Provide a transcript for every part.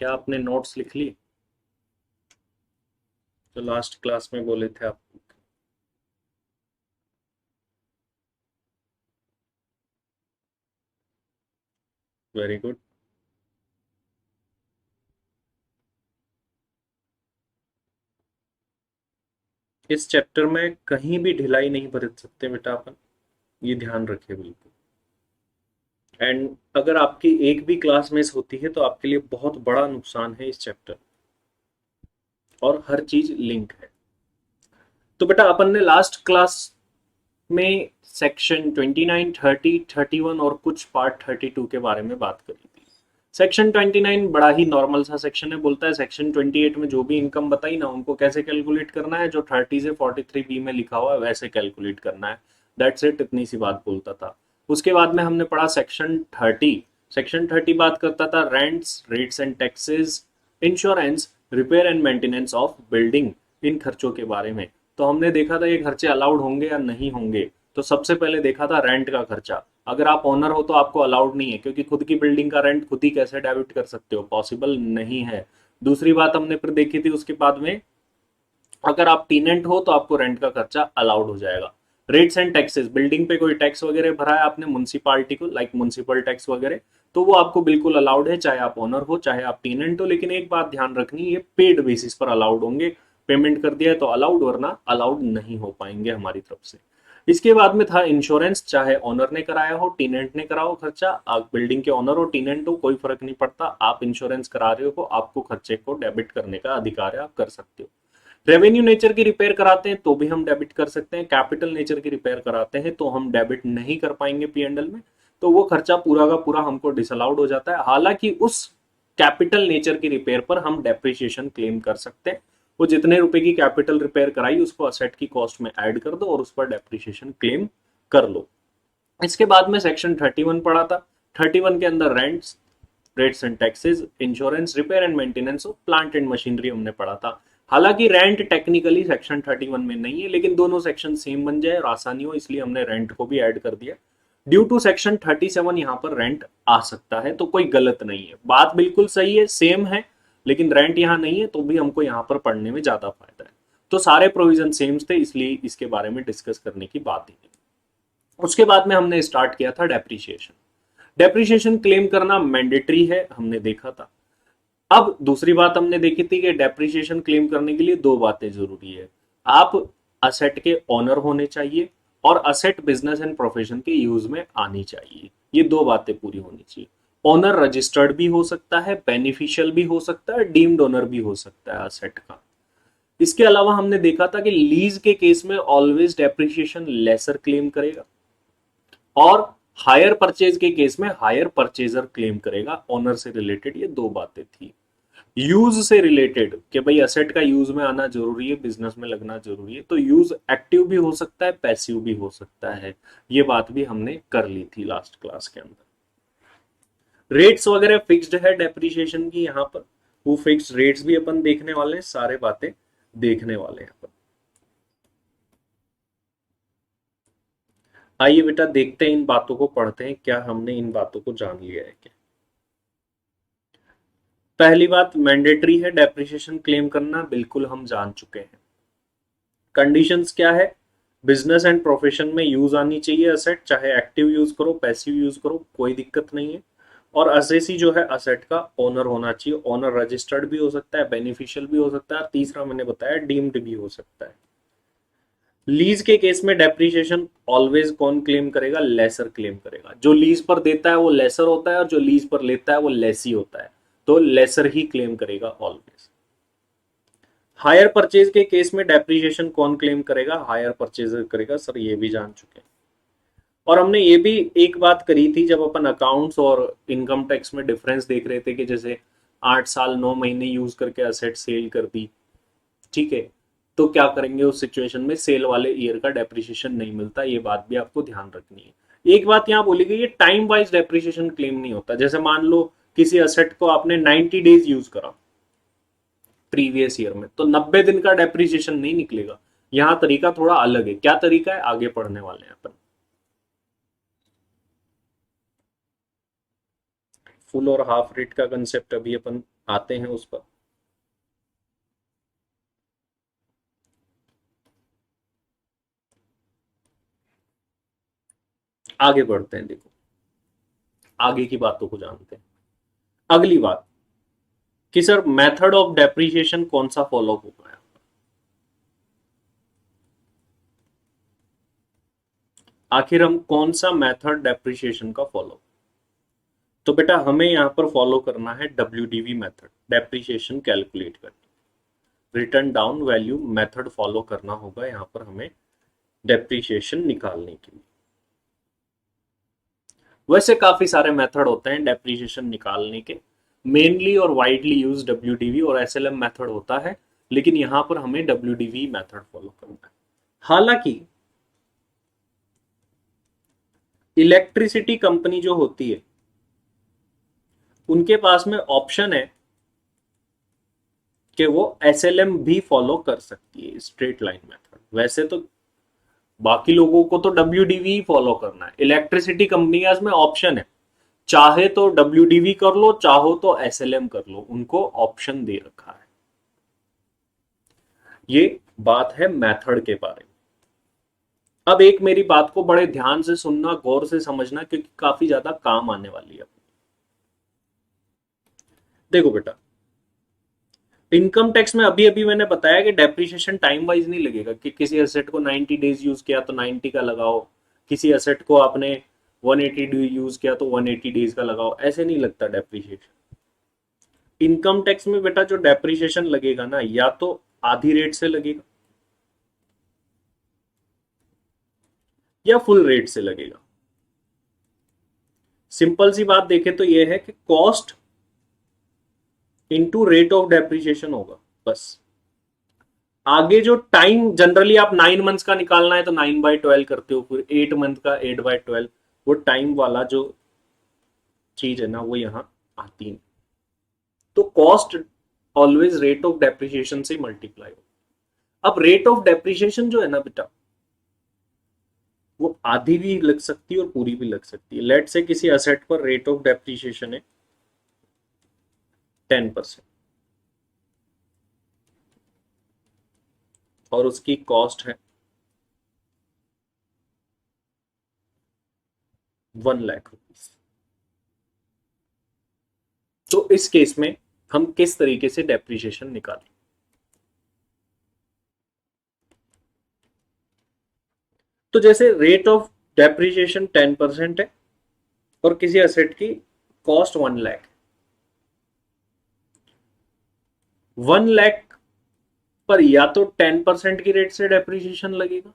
क्या आपने नोट्स लिख ली जो लास्ट क्लास में बोले थे आप? Very good. इस चैप्टर में कहीं भी ढिलाई नहीं बरत सकते बेटा अपन, ये ध्यान रखिए बिल्कुल। एंड अगर आपकी एक भी क्लास मिस होती है तो आपके लिए बहुत बड़ा नुकसान है इस चैप्टर, और हर चीज लिंक है। तो बेटा अपन ने लास्ट क्लास में सेक्शन 29, 30, 31 और कुछ पार्ट 32 के बारे में बात करी थी। सेक्शन 29 बड़ा ही नॉर्मल सा सेक्शन है, बोलता है सेक्शन 28 में जो भी इनकम बताई ना उनको कैसे कैलकुलेट करना है, जो 30 से 43 बी में लिखा हुआ है वैसे कैलकुलेट करना है। दैट्स इट, इतनी सी बात बोलता था। उसके बाद में हमने पढ़ा सेक्शन 30। सेक्शन 30 बात करता था rents, rates and taxes, insurance, repair and maintenance of building, इन खर्चों के बारे में। तो हमने देखा था ये खर्चे अलाउड होंगे या नहीं होंगे। तो सबसे पहले देखा था रेंट का खर्चा। अगर आप ओनर हो तो आपको अलाउड नहीं है, क्योंकि खुद की बिल्डिंग का रेंट खुद ही कैसे डेबिट कर सकते हो, पॉसिबल नहीं है। दूसरी बात हमने फिर देखी थी उसके बाद में, अगर आप टीनेंट हो तो आपको रेंट का खर्चा अलाउड हो जाएगा। रेट्स एंड टैक्सेस, बिल्डिंग पे कोई टैक्स वगैरह भरा है आपने म्यूनसिपालिटी को, लाइक म्यूनसिपल टैक्स वगैरह, तो वो आपको बिल्कुल अलाउड है, चाहे आप ओनर हो चाहे आप टीनेंट हो। लेकिन एक बात ध्यान रखनी, ये पेड बेसिस पर अलाउड होंगे। पेमेंट कर दिया है तो अलाउड, वरना अलाउड नहीं हो पाएंगे हमारी तरफ से। इसके बाद में था इंश्योरेंस, चाहे ओनर ने कराया हो टीनेंट ने कराओ खर्चा, आप बिल्डिंग के ओनर हो टीनेंट हो कोई फर्क नहीं पड़ता, आप इंश्योरेंस करा रहे हो आपको खर्चे को डेबिट करने का अधिकार है, आप कर सकते हो। रेवेन्यू नेचर की रिपेयर कराते हैं तो भी हम डेबिट कर सकते हैं, कैपिटल नेचर की रिपेयर कराते हैं तो हम डेबिट नहीं कर पाएंगे पीएनडल में। तो वो खर्चा पूरा का पूरा हमको डिसअलाउड हो जाता है। हालांकि उस कैपिटल नेचर की रिपेयर पर हम डेप्रिसिएशन क्लेम कर सकते हैं। वो जितने रुपए की कैपिटल रिपेयर कराई उसको असेट की कॉस्ट में ऐड कर दो और उस पर डेप्रिसिएशन क्लेम कर लो। इसके बाद में सेक्शन 31 पढ़ा था। 31 के अंदर rents, rates and taxes, insurance, repair and maintenance of plant and machinery हमने पढ़ा था। हालांकि रेंट टेक्निकली सेक्शन 31 में नहीं है, लेकिन दोनों सेक्शन सेम बन जाए और आसानी हो इसलिए हमने रेंट को भी ऐड कर दिया। ड्यू टू सेक्शन 37 यहाँ पर रेंट आ सकता है, तो कोई गलत नहीं है, बात बिल्कुल सही है, सेम है। लेकिन रेंट यहाँ नहीं है तो भी हमको यहाँ पर पढ़ने में ज्यादा फायदा है। तो सारे प्रोविजन सेम थे, इसलिए इसके बारे में डिस्कस करने की बात ही नहीं। उसके बाद में हमने स्टार्ट किया था डेप्रीशिएशन। डेप्रीशिएशन क्लेम करना मैंडेटरी है, हमने देखा था। अब दूसरी बात हमने देखी थी कि डेप्रिसिएशन क्लेम करने के लिए दो बातें जरूरी है। आप असेट के ओनर होने चाहिए और असेट बिजनेस एंड प्रोफेशन के यूज में आनी चाहिए। ये दो बातें पूरी होनी चाहिए। ओनर रजिस्टर्ड भी हो सकता है, बेनिफिशियल भी हो सकता है, डीम्ड ओनर भी हो सकता है असेट का। इसके अलावा हमने देखा था कि लीज के केस में ऑलवेज डेप्रिसिएशन लेसर क्लेम करेगा, और हायर परचेज के केस में हायर परचेजर क्लेम करेगा। ओनर से रिलेटेड ये दो बातें थी। यूज से रिलेटेड कि भाई असेट का यूज में आना जरूरी है, बिजनेस में लगना जरूरी है, तो यूज एक्टिव भी हो सकता है, पैसिव भी हो सकता है। ये बात भी हमने कर ली थी लास्ट क्लास के अंदर। रेट्स वगैरह फिक्स्ड है डेप्रिसिएशन की यहाँ पर, वो फिक्स्ड रेट्स भी अपन देखने वाले हैं, सारे बातें देखने वाले हैं अपन। आइए बेटा देखते हैं, इन बातों को पढ़ते हैं, क्या हमने इन बातों को जान लिया है क्या। पहली बात, मैंडेटरी है डेप्रिसिएशन क्लेम करना, बिल्कुल हम जान चुके हैं। कंडीशंस क्या है, बिजनेस एंड प्रोफेशन में यूज आनी चाहिए असेट, चाहे एक्टिव यूज करो पैसिव यूज करो कोई दिक्कत नहीं है। और असेसी जो है असेट का ओनर होना चाहिए, ओनर रजिस्टर्ड भी हो सकता है, बेनिफिशियल भी हो सकता है, तीसरा मैंने बताया डीम्ड भी हो सकता है। लीज के केस में डेप्रिसिएशन ऑलवेज कौन क्लेम करेगा, लेसर क्लेम करेगा। जो लीज पर देता है वो लेसर होता है और जो लीज पर लेता है वो लेसी होता है, तो लेसर ही क्लेम करेगा ऑलवेज। हायर परचेज के केस में डेप्रिसिएशन कौन क्लेम करेगा, हायर परचेजर करेगा, सर ये भी जान चुके हैं। और हमने ये भी एक बात करी थी जब अपन अकाउंट्स और इनकम टैक्स में डिफरेंस देख रहे थे कि जैसे 8 साल 9 महीने यूज करके असेट सेल कर दी, ठीक है, तो क्या करेंगे उस सिचुएशन में, सेल वाले ईयर का डेप्रिसिएशन नहीं मिलता, ये बात भी आपको ध्यान रखनी है। एक बात यहाँ बोली गई, ये टाइम वाइज डेप्रिसिएशन क्लेम नहीं होता। जैसे मान लो किसी असेट को आपने 90 डेज यूज करा प्रीवियस ईयर में, तो 90 दिन का डेप्रिसिएशन नहीं निकलेगा। यहाँ तरीका थोड़ा अलग है, क्या तरीका है आगे पढ़ने वाले हैं अपन। फुल और हाफ रेट का कंसेप्ट अभी अपन आते हैं उस पर। आगे बढ़ते हैं, देखो आगे की बातों को जानते हैं। अगली बात कि सर मेथड ऑफ डेप्रिसिएशन कौन सा फॉलो होगा। आखिर हम कौन सा मेथड डेप्रिसिएशन का फॉलो, तो बेटा हमें यहां पर फॉलो करना है WDV मेथड, डेप्रिसिएशन कैलकुलेट करनी, return down value method follow करना होगा यहां पर हमें डेप्रिसिएशन निकालने के लिए। वैसे काफी सारे मेथड होते हैं डेप्रिसिएशन निकालने के, मेनली और वाइडली यूज WDV और SLM मेथड होता है, लेकिन यहां पर हमें WDV मेथड फॉलो करना है। हालांकि इलेक्ट्रिसिटी कंपनी जो होती है उनके पास में ऑप्शन है कि वो SLM भी फॉलो कर सकती है, स्ट्रेट लाइन मेथड। वैसे तो बाकी लोगों को तो WDV ही फॉलो करना है, इलेक्ट्रिसिटी कंपनी के में ऑप्शन है, चाहे तो WDV कर लो, चाहो तो SLM कर लो, उनको ऑप्शन दे रखा है। ये बात है मेथड के बारे में। अब एक मेरी बात को बड़े ध्यान से सुनना, गौर से समझना, क्योंकि काफी ज्यादा काम आने वाली है। देखो बेटा, इनकम टैक्स में अभी अभी मैंने बताया कि डेप्रिसिएशन टाइम वाइज नहीं लगेगा, कि किसी एसेट को 90 डेज यूज किया तो 90 का लगाओ, किसी एसेट को आपने 180 डे यूज किया तो 180 डेज का लगाओ, ऐसे नहीं लगता डेप्रिसिएशन। इनकम टैक्स में बेटा जो डेप्रिसिएशन लगेगा ना, या तो आधी रेट से लगेगा या फुल रेट से लगेगा। सिंपल सी बात देखें तो यह है कि cost into rate of depreciation होगा, बस। आगे जो टाइम, जनरली आप 9 मंथ्स का निकालना है तो 9/12 करते हो, फिर 8 मंथ का 8/12, वो टाइम वाला जो चीज है ना वो यहां आती है। तो cost always rate of depreciation से मल्टीप्लाई हो। अब रेट ऑफ डेप्रिसिएशन जो है ना बेटा, वो आधी भी लग सकती है और पूरी भी लग सकती है। लेट से किसी असेट पर रेट ऑफ डेप्रिसिएशन है 10% और उसकी कॉस्ट है 1 लाख रुपीज। तो इस केस में हम किस तरीके से डेप्रिसिएशन निकालें। तो जैसे रेट ऑफ डेप्रिसिएशन 10% है और किसी असेट की कॉस्ट 1 लाख, 1 लाख पर या तो 10% की रेट से डेप्रिसिएशन लगेगा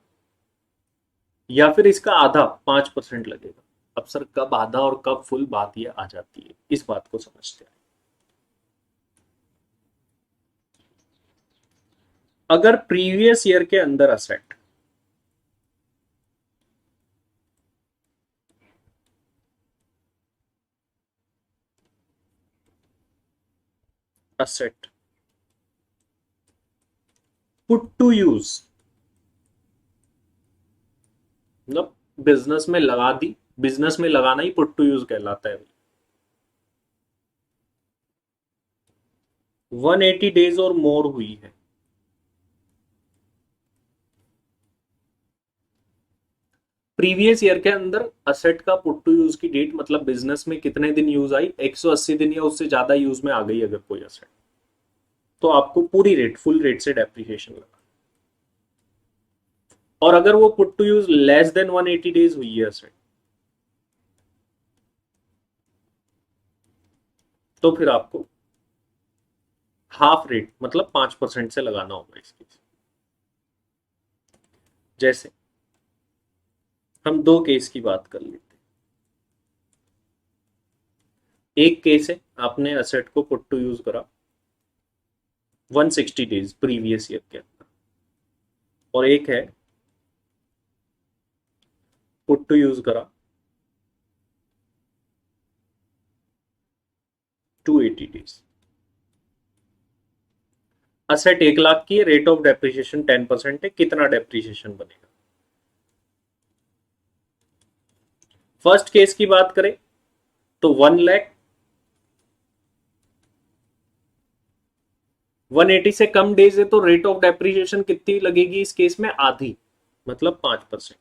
या फिर इसका आधा 5% लगेगा। अब सर कब आधा और कब फुल, बात ये आ जाती है, इस बात को समझते हैं। अगर प्रीवियस ईयर के अंदर asset asset put to use, मतलब बिजनेस में लगा दी, बिजनेस में लगाना ही पुट टू यूज कहलाता है। 180 डेज और मोर हुई है, प्रीवियस ईयर के अंदर असेट का पुट टू यूज की डेट, मतलब बिजनेस में कितने दिन यूज आई, 180 दिन या उससे ज्यादा यूज में आ गई अगर कोई असेट, तो आपको पूरी रेट, फुल रेट से डेप्रिसिएशन लगा। और अगर वो put to use less than 180 days हुई है असेट, तो फिर आपको हाफ रेट मतलब 5% से लगाना होगा इसकी। जैसे हम दो केस की बात कर लेते हैं। एक केस है आपने असेट को पुट टू यूज करा 160 डेज प्रीवियस ईयर के अंदर, और एक है पुट टू यूज करा 280 डेज। असेट 1 लाख की है, रेट ऑफ डेप्रिसिएशन 10% है, कितना डेप्रिसिएशन बनेगा। फर्स्ट केस की बात करें तो 1 लाख 180 से कम डेज है तो रेट ऑफ डेप्रिसिएशन कितनी लगेगी इस केस में? आधी, मतलब 5%।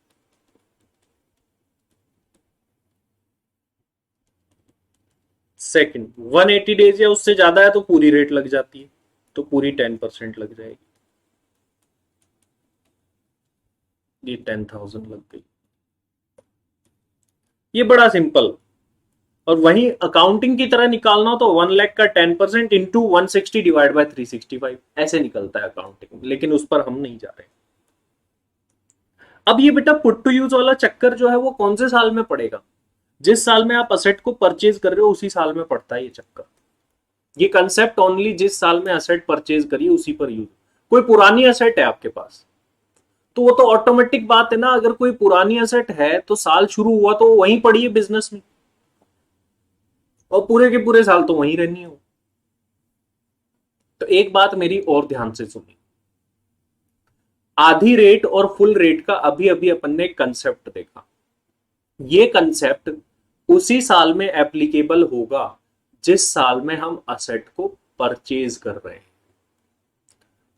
सेकंड, 180 डेज या उससे ज्यादा है तो पूरी रेट लग जाती है, तो पूरी 10% लग जाएगी, ये 10,000 लग गई। ये बड़ा सिंपल। और वहीं अकाउंटिंग की तरह निकालना हो तो 1 लाख का 10% इंटू 160 डिवाइड बाय 365, ऐसे निकलता है अकाउंटिंग, लेकिन उस पर हम नहीं जा रहे। अब ये बेटा पुट टू यूज वाला चक्कर जो है वो कौन से साल में पड़ेगा? जिस साल में आप असेट को परचेज कर रहे हो उसी साल में पड़ता है ये चक्कर। ये कंसेप्ट ओनली जिस साल में असेट परचेज करिए उसी पर यूज। कोई पुरानी असेट है आपके पास तो वो तो ऑटोमेटिक बात है ना, अगर कोई पुरानी असेट है तो साल शुरू हुआ तो वहीं पड़ी है बिजनेस में, और पूरे के पूरे साल तो वहीं रहनी है। तो एक बात मेरी और ध्यान से सुनिए, आधी रेट और फुल रेट का अभी अभी अपन ने कंसेप्ट देखा। ये कंसेप्ट उसी साल में एप्लीकेबल होगा जिस साल में हम असेट को परचेज कर रहे हैं।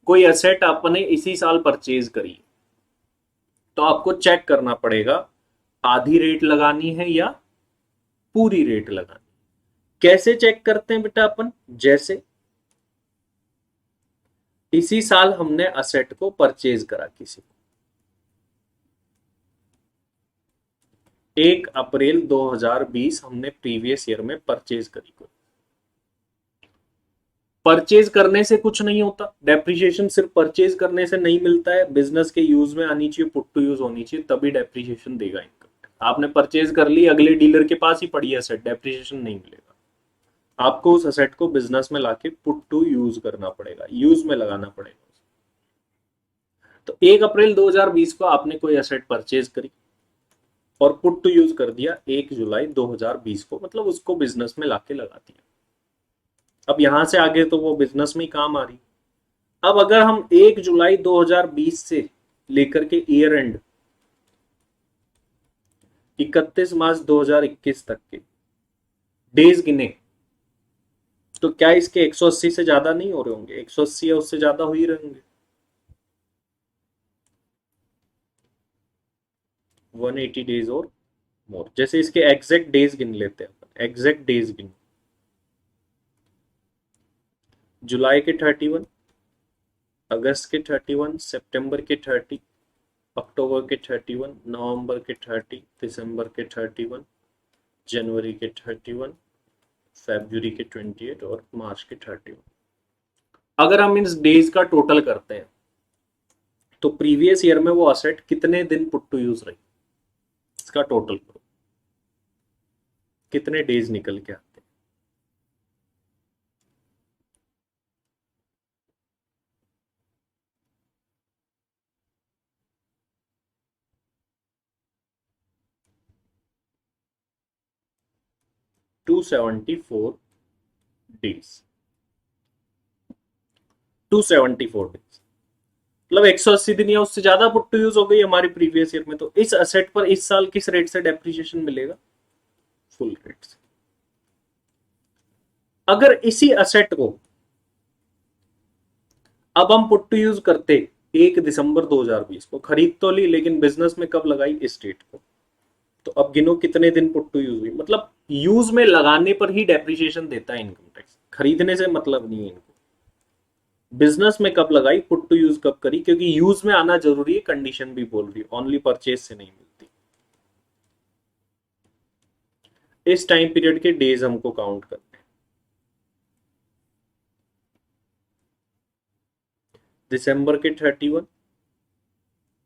कोई असेट आपने इसी साल परचेज करी तो आपको चेक करना पड़ेगा आधी रेट लगानी है या पूरी रेट लगानी। कैसे चेक करते हैं बेटा अपन? जैसे इसी साल हमने असेट को परचेज करा किसी को, 1 अप्रैल 2020 हमने प्रीवियस ईयर में परचेज करी को। परचेज करने से कुछ नहीं होता, डेप्रिसिएशन सिर्फ परचेज करने से नहीं मिलता है, बिजनेस के यूज में आनी चाहिए, पुट टू यूज होनी चाहिए, तभी डेप्रिसिएशन देगा इनकम। आपने परचेज कर ली, अगले डीलर के पास ही पड़ी है असेट, डेप्रिसिएशन नहीं मिलेगा। आपको उस असेट को बिजनेस में लाके पुट टू यूज करना पड़ेगा, यूज में लगाना पड़ेगा। तो 1 अप्रैल 2020 को आपने कोई असेट परचेज करी और पुट टू यूज कर दिया 1 जुलाई 2020 को, मतलब उसको बिजनेस में लाके लगा दिया। अब यहां से आगे तो वो बिजनेस में ही काम आ रही। अब अगर हम 1 जुलाई 2020 से लेकर के ईयर एंड 31 मार्च 2021 तक के डेज गिने तो क्या इसके 180 से ज्यादा नहीं हो रहे होंगे? 180 या उससे ज्यादा हो ही रहेंगे। 180 डेज और मोर, जैसे इसके एग्जैक्ट डेज गिन लेते हैं। एग्जैक्ट डेज गिन, जुलाई के 31, अगस्त के 31, सितंबर के 30, अक्टूबर के 31, नवंबर के 30, दिसंबर के 31, जनवरी के 31, फरवरी के 28 और मार्च के 31। अगर हम इन डेज का टोटल करते हैं तो प्रीवियस ईयर में वो असेट कितने दिन पुट टू यूज रही, इसका टोटल करो, कितने डेज निकल के आते हैं। 274 डेज, 274 डेज, मतलब 180 दिन या उससे ज्यादा पुट टू यूज हो गई हमारी प्रीवियस ईयर में। तो इस असेट पर इस साल किस रेट से डेप्रिसिएशन मिलेगा? फुल रेट से। अगर इसी असेट को अब हम पुट टू यूज करते 1 दिसंबर 2020 को, खरीद तो ली लेकिन बिजनेस में कब लगाई? इस डेट को। तो अब गिनो कितने दिन पुट टू यूज हुई, मतलब यूज में लगाने पर ही डेप्रिसिएशन देता है इनकम टैक्स, खरीदने से मतलब नहीं है इनको। बिजनेस में कब लगाई, पुट टू यूज कब करी, क्योंकि यूज में आना जरूरी है, कंडीशन भी बोल रही है, ओनली परचेज से नहीं मिलती। इस टाइम पीरियड के डेज हमको काउंट करने हैं। दिसंबर के 31,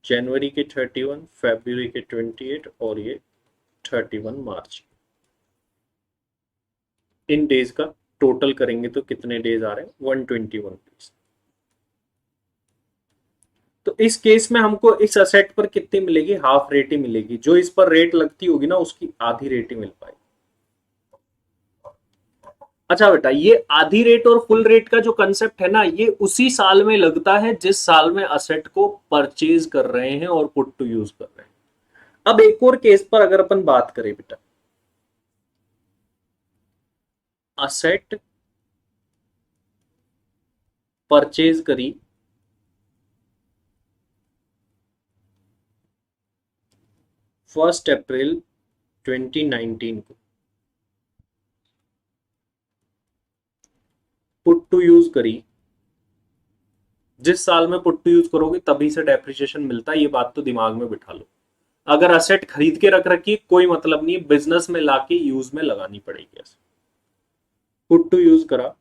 जनवरी के 31, फरवरी के 28 और ये 31 मार्च। इन डेज का टोटल करेंगे तो कितने डेज आ रहे हैं? 121 डेज। तो इस केस में हमको इस असेट पर कितनी मिलेगी? हाफ रेट ही मिलेगी, जो इस पर रेट लगती होगी ना उसकी आधी रेट ही मिल पाएगी। अच्छा बेटा, ये आधी रेट और फुल रेट का जो कंसेप्ट है ना, ये उसी साल में लगता है जिस साल में असेट को परचेज कर रहे हैं और पुट टू यूज कर रहे हैं। अब एक और केस पर अगर अपन बात करें बेटा, असेट परचेज करी 1 अप्रैल 2019 को, पुट टू यूज करी, जिस साल में पुट टू यूज करोगे तभी से डेप्रिसिएशन मिलता है, ये बात तो दिमाग में बिठा लो। अगर असेट खरीद के रख रखी कोई मतलब नहीं, बिजनेस में लाके यूज में लगानी पड़ेगी। ऐसे पुट टू यूज करा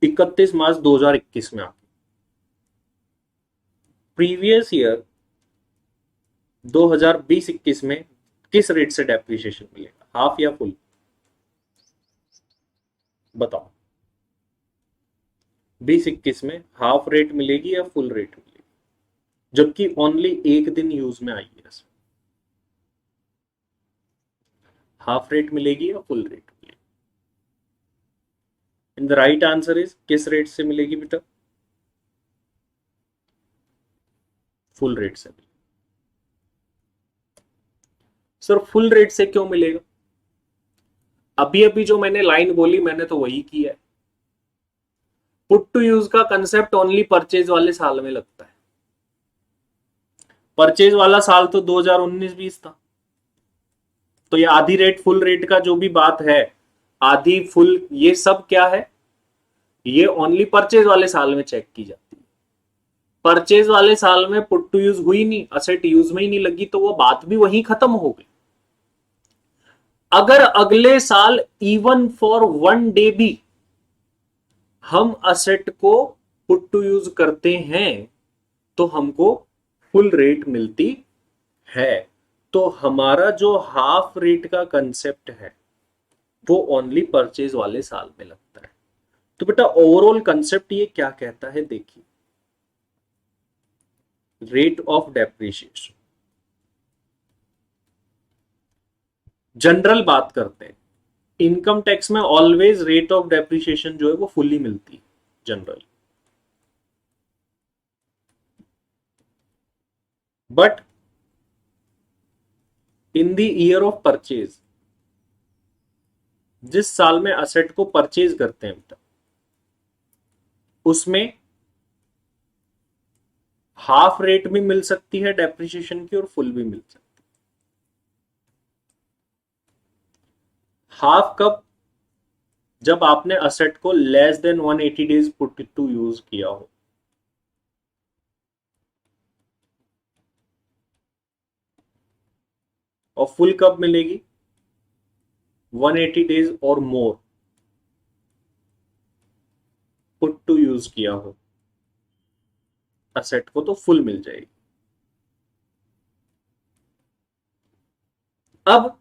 31 मार्च 2021 में आके, प्रीवियस ईयर 2020-21 में किस रेट से डेप्रिसिएशन मिलेगा, हाफ या फुल? बताओ। 20-21 में हाफ रेट मिलेगी या फुल रेट मिलेगी, जबकि ओनली एक दिन यूज में आई है। हाफ रेट मिलेगी या फुल रेट मिलेगी? In the right answer is, किस रेट से मिलेगी बेटा? फुल रेट से मिलेगी। सर फुल रेट से क्यों मिलेगा? अभी अभी जो मैंने लाइन बोली मैंने तो वही किया है। पुट टू यूज का कंसेप्ट ओनली परचेज वाले साल में लगता है। परचेज वाला साल तो 2019-20 था, तो ये आधी रेट फुल रेट का जो भी बात है, आधी फुल, ये सब क्या है, ये ओनली परचेज वाले साल में चेक की जाती है। परचेज वाले साल में पुट टू यूज हुई नहीं, असेट यूज में ही नहीं लगी, तो वो बात भी वहीं खत्म हो गई। अगर अगले साल इवन फॉर 1 डे भी हम असेट को पुट टू यूज करते हैं तो हमको फुल रेट मिलती है। तो हमारा जो हाफ रेट का कंसेप्ट है वो ओनली परचेज वाले साल में लगता है। तो बेटा ओवरऑल कंसेप्ट ये क्या कहता है, देखिए, रेट ऑफ डेप्रिसिएशन, जनरल बात करते हैं, इनकम टैक्स में ऑलवेज रेट ऑफ डेप्रिसिएशन जो है वो फुल्ली मिलती है general, but in the year of purchase, जिस साल में असेट को परचेज करते हैं बेटा, उसमें हाफ रेट भी मिल सकती है डेप्रिसिएशन की और फुल भी मिल सकती है। हाफ कब? जब आपने असेट को less than 180 days put to use किया हो। और फुल कब मिलेगी? 180 डेज और मोर पुट टू यूज किया हो असेट को, तो फुल मिल जाएगी। अब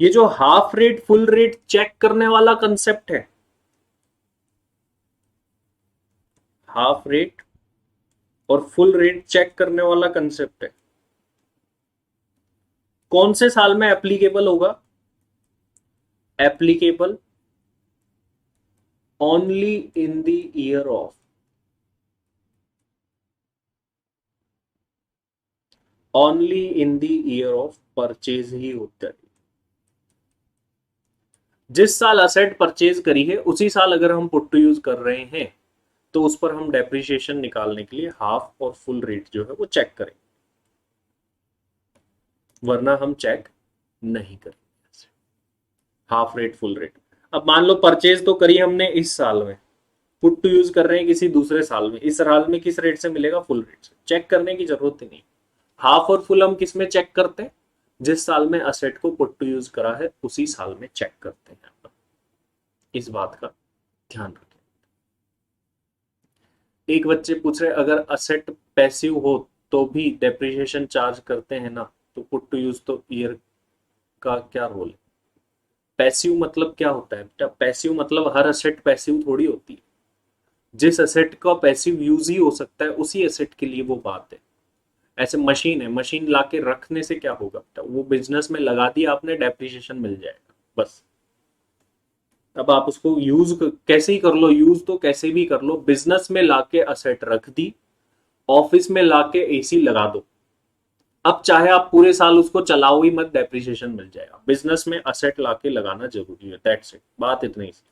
ये जो half rate full rate check करने वाला कंसेप्ट है, हाफ रेट और फुल रेट चेक करने वाला कंसेप्ट है, कौन से साल में एप्लीकेबल होगा? Applicable only in the year of, only in the year of purchase ही होता है। जिस साल असेट परचेज करी है उसी साल अगर हम पुट टू यूज कर रहे हैं तो उस पर हम डेप्रिसिएशन निकालने के लिए हाफ और फुल रेट जो है वो चेक करें, वरना हम चेक नहीं करेंगे हाफ रेट फुल रेट। अब मान लो परचेज तो करी हमने इस साल में, पुट टू यूज कर रहे हैं किसी दूसरे साल में, इस साल में किस रेट से मिलेगा? फुल रेट से। चेक करने की जरूरत ही नहीं। हाफ और फुल हम किस में चेक करते हैं? जिस साल में असेट को पुट टू यूज करा है उसी साल में चेक करते हैं। इस बात का ध्यान रखें। एक बच्चे पूछ रहे अगर असेट पैसिव हो तो भी डेप्रिसिएशन चार्ज करते हैं ना, तो पुट टू यूज तो ईयर का क्या रोल है? पैसिव मतलब क्या होता है बेटा? पैसिव मतलब हर असेट पैसिव थोड़ी होती है। जिस असेट का पैसिव यूज ही हो सकता है उसी असेट के लिए वो बात है। ऐसे मशीन है, मशीन लाके रखने से क्या होगा बेटा? वो बिजनेस में लगा दी आपने, डेप्रिसिएशन मिल जाएगा बस। अब आप उसको यूज कैसे ही कर लो, यूज तो कैसे भी कर लो, बिजनेस में लाके असेट रख दी, ऑफिस में लाके एसी लगा दो, अब चाहे आप पूरे साल उसको चलाओ ही मत, डेप्रिसिएशन मिल जाएगा। बिजनेस में असेट लाके लगाना जरूरी है, दैट्स इट, बात इतनी सी।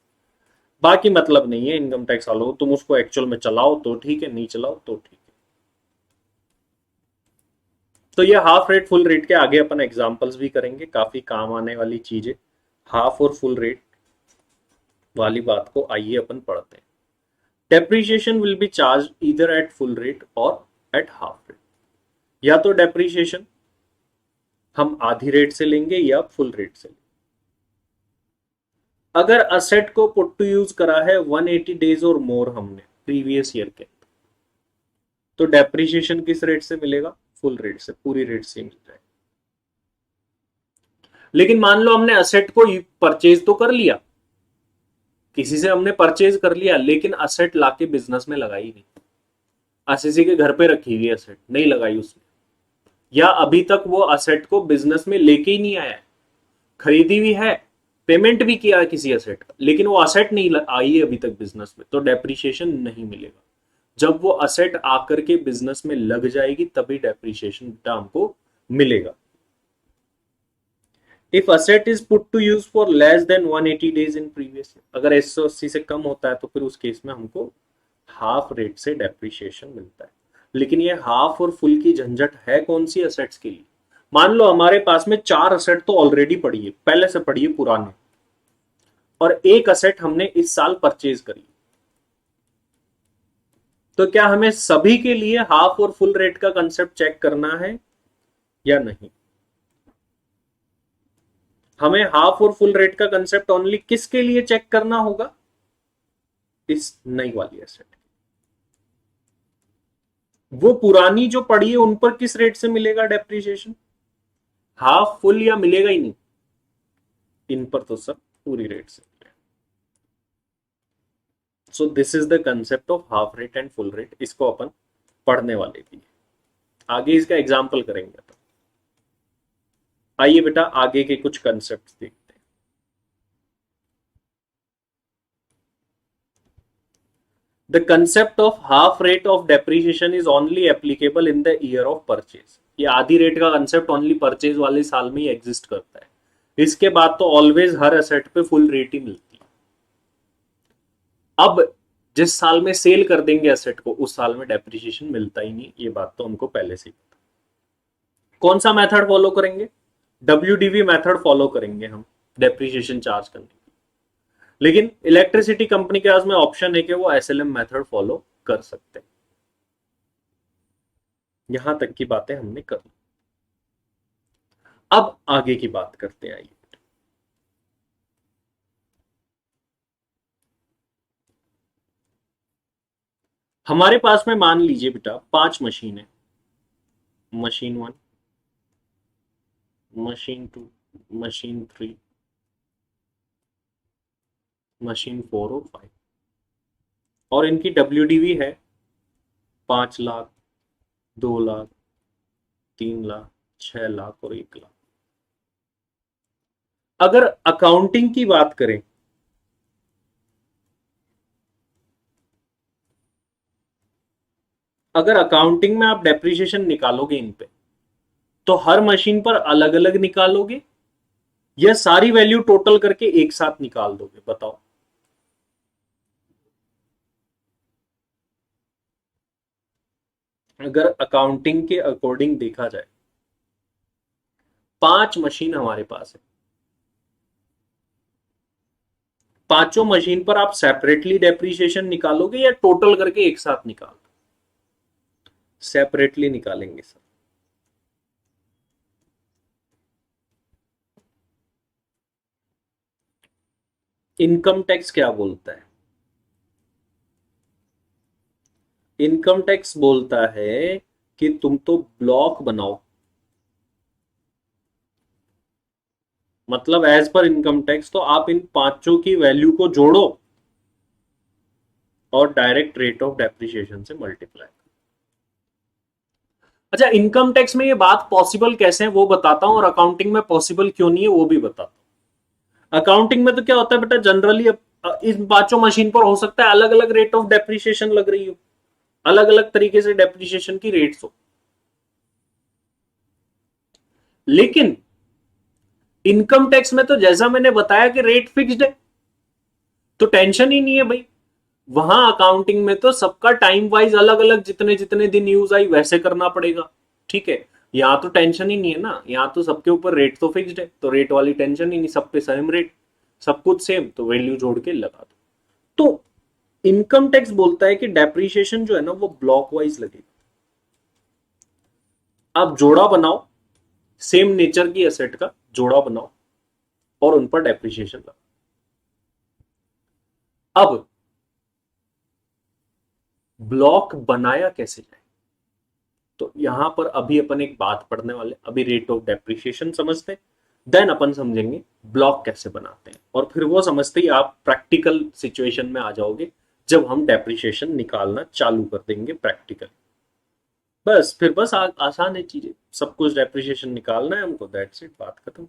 बाकी मतलब नहीं है इनकम टैक्स वालों, तुम उसको एक्चुअल में चलाओ तो ठीक है, नहीं चलाओ तो ठीक है। तो ये हाफ रेट फुल रेट के आगे अपन एग्जांपल्स भी करेंगे, काफी काम आने वाली चीजें। हाफ और फुल रेट वाली बात को आइए अपन पढ़ते हैं। डेप्रिसिएशन विल बी चार्ज इधर एट फुल रेट और एट हाफ रेट। या तो डेप्रिसिएशन हम आधी रेट से लेंगे या फुल रेट से लेंगे। अगर असेट को पुट टू यूज करा है 180 डेज और मोर हमने प्रीवियस ईयर के, तो डेप्रिसिएशन किस रेट से मिलेगा? फुल रेट से, पूरी रेट से मिल जाएगा। लेकिन मान लो हमने असेट को परचेज तो कर लिया, किसी से हमने परचेज कर लिया, लेकिन असेट लाके बिजनेस में लगाई नहीं, किसी के घर पे रखी हुई असेट नहीं लगाई उसने, या अभी तक वो असेट को बिजनेस में लेके ही नहीं आया है, खरीदी हुई है, पेमेंट भी किया है किसी असेट का, लेकिन वो असेट नहीं आई है अभी तक बिजनेस में, तो डेप्रिसिएशन नहीं मिलेगा। जब वो असेट आकर के बिजनेस में लग जाएगी तभी डेप्रिसिएशन हमको मिलेगा। If asset is put to use for less than 180 days in previous, अगर 180 से कम होता है तो फिर उस केस में हमको हाफ रेट से डेप्रिसिएशन मिलता है। लेकिन ये हाफ और फुल की झंझट है कौन सी असेट्स के लिए? मान लो हमारे पास में 4 असेट तो ऑलरेडी पड़ी है, पहले से पड़ी है पुराने, और एक असेट हमने इस साल परचेज करी, तो क्या हमें सभी के लिए हाफ और फुल रेट का कंसेप्ट चेक करना है या नहीं? हमें हाफ और फुल रेट का कंसेप्ट ओनली किसके लिए चेक करना होगा? इस नई वाली एसेट। वो पुरानी जो पड़ी है उन पर किस रेट से मिलेगा डेप्रिसिएशन? हाफ फुल या मिलेगा ही नहीं, इन पर तो सब पूरी रेट से। So this is the concept of half rate and full rate, इसको अपन पढ़ने वाले भी है, आगे इसका एग्जाम्पल करेंगे अपन। आइए बेटा आगे के कुछ कंसेप्ट देखते हैं। The concept of half rate of depreciation is only applicable in the year of purchase. ये आधी रेट का कंसेप्ट ओनली परचेज वाले साल में ही एग्जिस्ट करता है, इसके बाद तो ऑलवेज हर एसेट पे फुल रेट ही मिलती है। अब जिस साल में सेल कर देंगे एसेट को उस साल में डेप्रिसिएशन मिलता ही नहीं, ये बात तो हमको पहले से ही पता। कौन सा मेथड फॉलो करेंगे? WDV मेथड फॉलो करेंगे हम डेप्रिसिएशन चार्ज करने की। लेकिन इलेक्ट्रिसिटी कंपनी के पास में ऑप्शन है कि वो SLM मेथड फॉलो कर सकते हैं। यहां तक की बातें हमने कर ली, अब आगे की बात करते हैं। आइए हमारे पास में मान लीजिए बेटा 5 मशीन है, मशीन 1, मशीन 2, मशीन 3, मशीन 4 और 5, और इनकी WDV है 5 लाख, 2 लाख, 3 लाख, 6 लाख और 1 लाख। अगर अकाउंटिंग की बात करें, अगर अकाउंटिंग में आप डेप्रिसिएशन निकालोगे इन पे, तो हर मशीन पर अलग अलग निकालोगे या सारी वैल्यू टोटल करके एक साथ निकाल दोगे? बताओ। अगर अकाउंटिंग के अकॉर्डिंग देखा जाए, 5 मशीन हमारे पास है, पांचों मशीन पर आप सेपरेटली डेप्रिसिएशन निकालोगे या टोटल करके एक साथ निकाल? सेपरेटली निकालेंगे सर। इनकम टैक्स क्या बोलता है? इनकम टैक्स बोलता है कि तुम तो ब्लॉक बनाओ, मतलब एज पर इनकम टैक्स तो आप इन पांचों की वैल्यू को जोड़ो और डायरेक्ट रेट ऑफ डेप्रिसिएशन से मल्टीप्लाई। अच्छा, इनकम टैक्स में ये बात पॉसिबल कैसे है वो बताता हूं, और अकाउंटिंग में पॉसिबल क्यों नहीं है वो भी बताता हूं। अकाउंटिंग में तो क्या होता है बेटा, जनरली इन पांचों मशीन पर हो सकता है अलग अलग रेट ऑफ डेप्रिसिएशन लग रही हो, अलग अलग तरीके से डेप्रिसिएशन की रेट्स हो। लेकिन इनकम टैक्स में तो जैसा मैंने बताया कि रेट फिक्स्ड है, तो टेंशन ही नहीं है भाई। वहां अकाउंटिंग में तो सबका टाइम वाइज अलग अलग, जितने जितने दिन यूज आई वैसे करना पड़ेगा, ठीक है। यहाँ तो टेंशन ही नहीं है ना, यहाँ तो सबके ऊपर रेट तो फिक्स्ड है, तो रेट वाली टेंशन ही नहीं, सब पे सेम रेट, सब कुछ सेम, तो वैल्यू जोड़ के लगा दो। तो इनकम टैक्स बोलता है कि डेप्रीशिएशन जो है ना वो ब्लॉक वाइज लगेगा। आप जोड़ा बनाओ, सेम नेचर की एसेट का जोड़ा बनाओ और उन पर डेप्रीशिएशन लगाओ। अब ब्लॉक बनाया कैसे जाए, तो यहां पर अभी अपन एक बात पढ़ने वाले, अभी रेट ऑफ डेप्रिसिएशन समझते हैं, देन अपन समझेंगे ब्लॉक कैसे बनाते हैं, और फिर वो समझते ही आप प्रैक्टिकल सिचुएशन में आ जाओगे, जब हम डेप्रिसिएशन निकालना चालू कर देंगे प्रैक्टिकल। बस फिर बस आसान है चीजें, सब कुछ डेप्रिसिएशन निकालना है हमको, दैट्स इट, बात खत्म।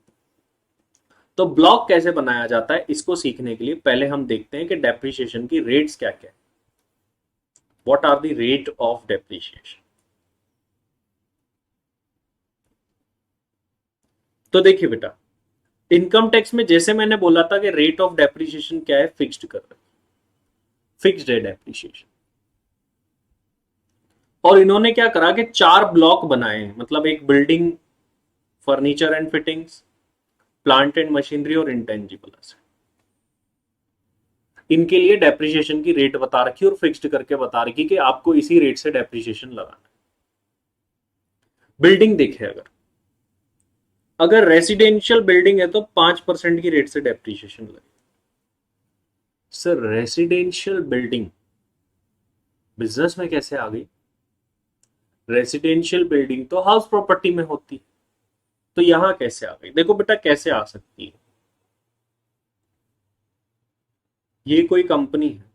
तो ब्लॉक कैसे बनाया जाता है, इसको सीखने के लिए पहले हम देखते हैं कि डेप्रिसिएशन की रेट्स क्या क्या है। What are the rate of depreciation. तो देखिए बेटा, इनकम टैक्स में जैसे मैंने बोला था कि रेट ऑफ डेप्रिसिएशन क्या है, फिक्स्ड कर रहे हैं, फिक्स्ड है डेप्रिसिएशन। और इन्होंने क्या करा कि चार ब्लॉक बनाए हैं, मतलब एक building, furniture and fittings, plant and machinery और इंटेंजिबल एसेट। इनके लिए डेप्रिसिएशन की रेट बता रखी और फिक्स्ड करके बता रखी कि आपको इसी रेट से डेप्रिसिएशन लगाना है। बिल्डिंग देखे, अगर अगर रेसिडेंशियल बिल्डिंग है तो 5% की रेट से डेप्रिसिएशन लगेगा। सर रेसिडेंशियल बिल्डिंग बिजनेस में कैसे आ गई? रेसिडेंशियल बिल्डिंग तो हाउस प्रॉपर्टी में होती है, तो यहां कैसे आ गई? देखो बेटा कैसे आ सकती है, ये कोई कंपनी है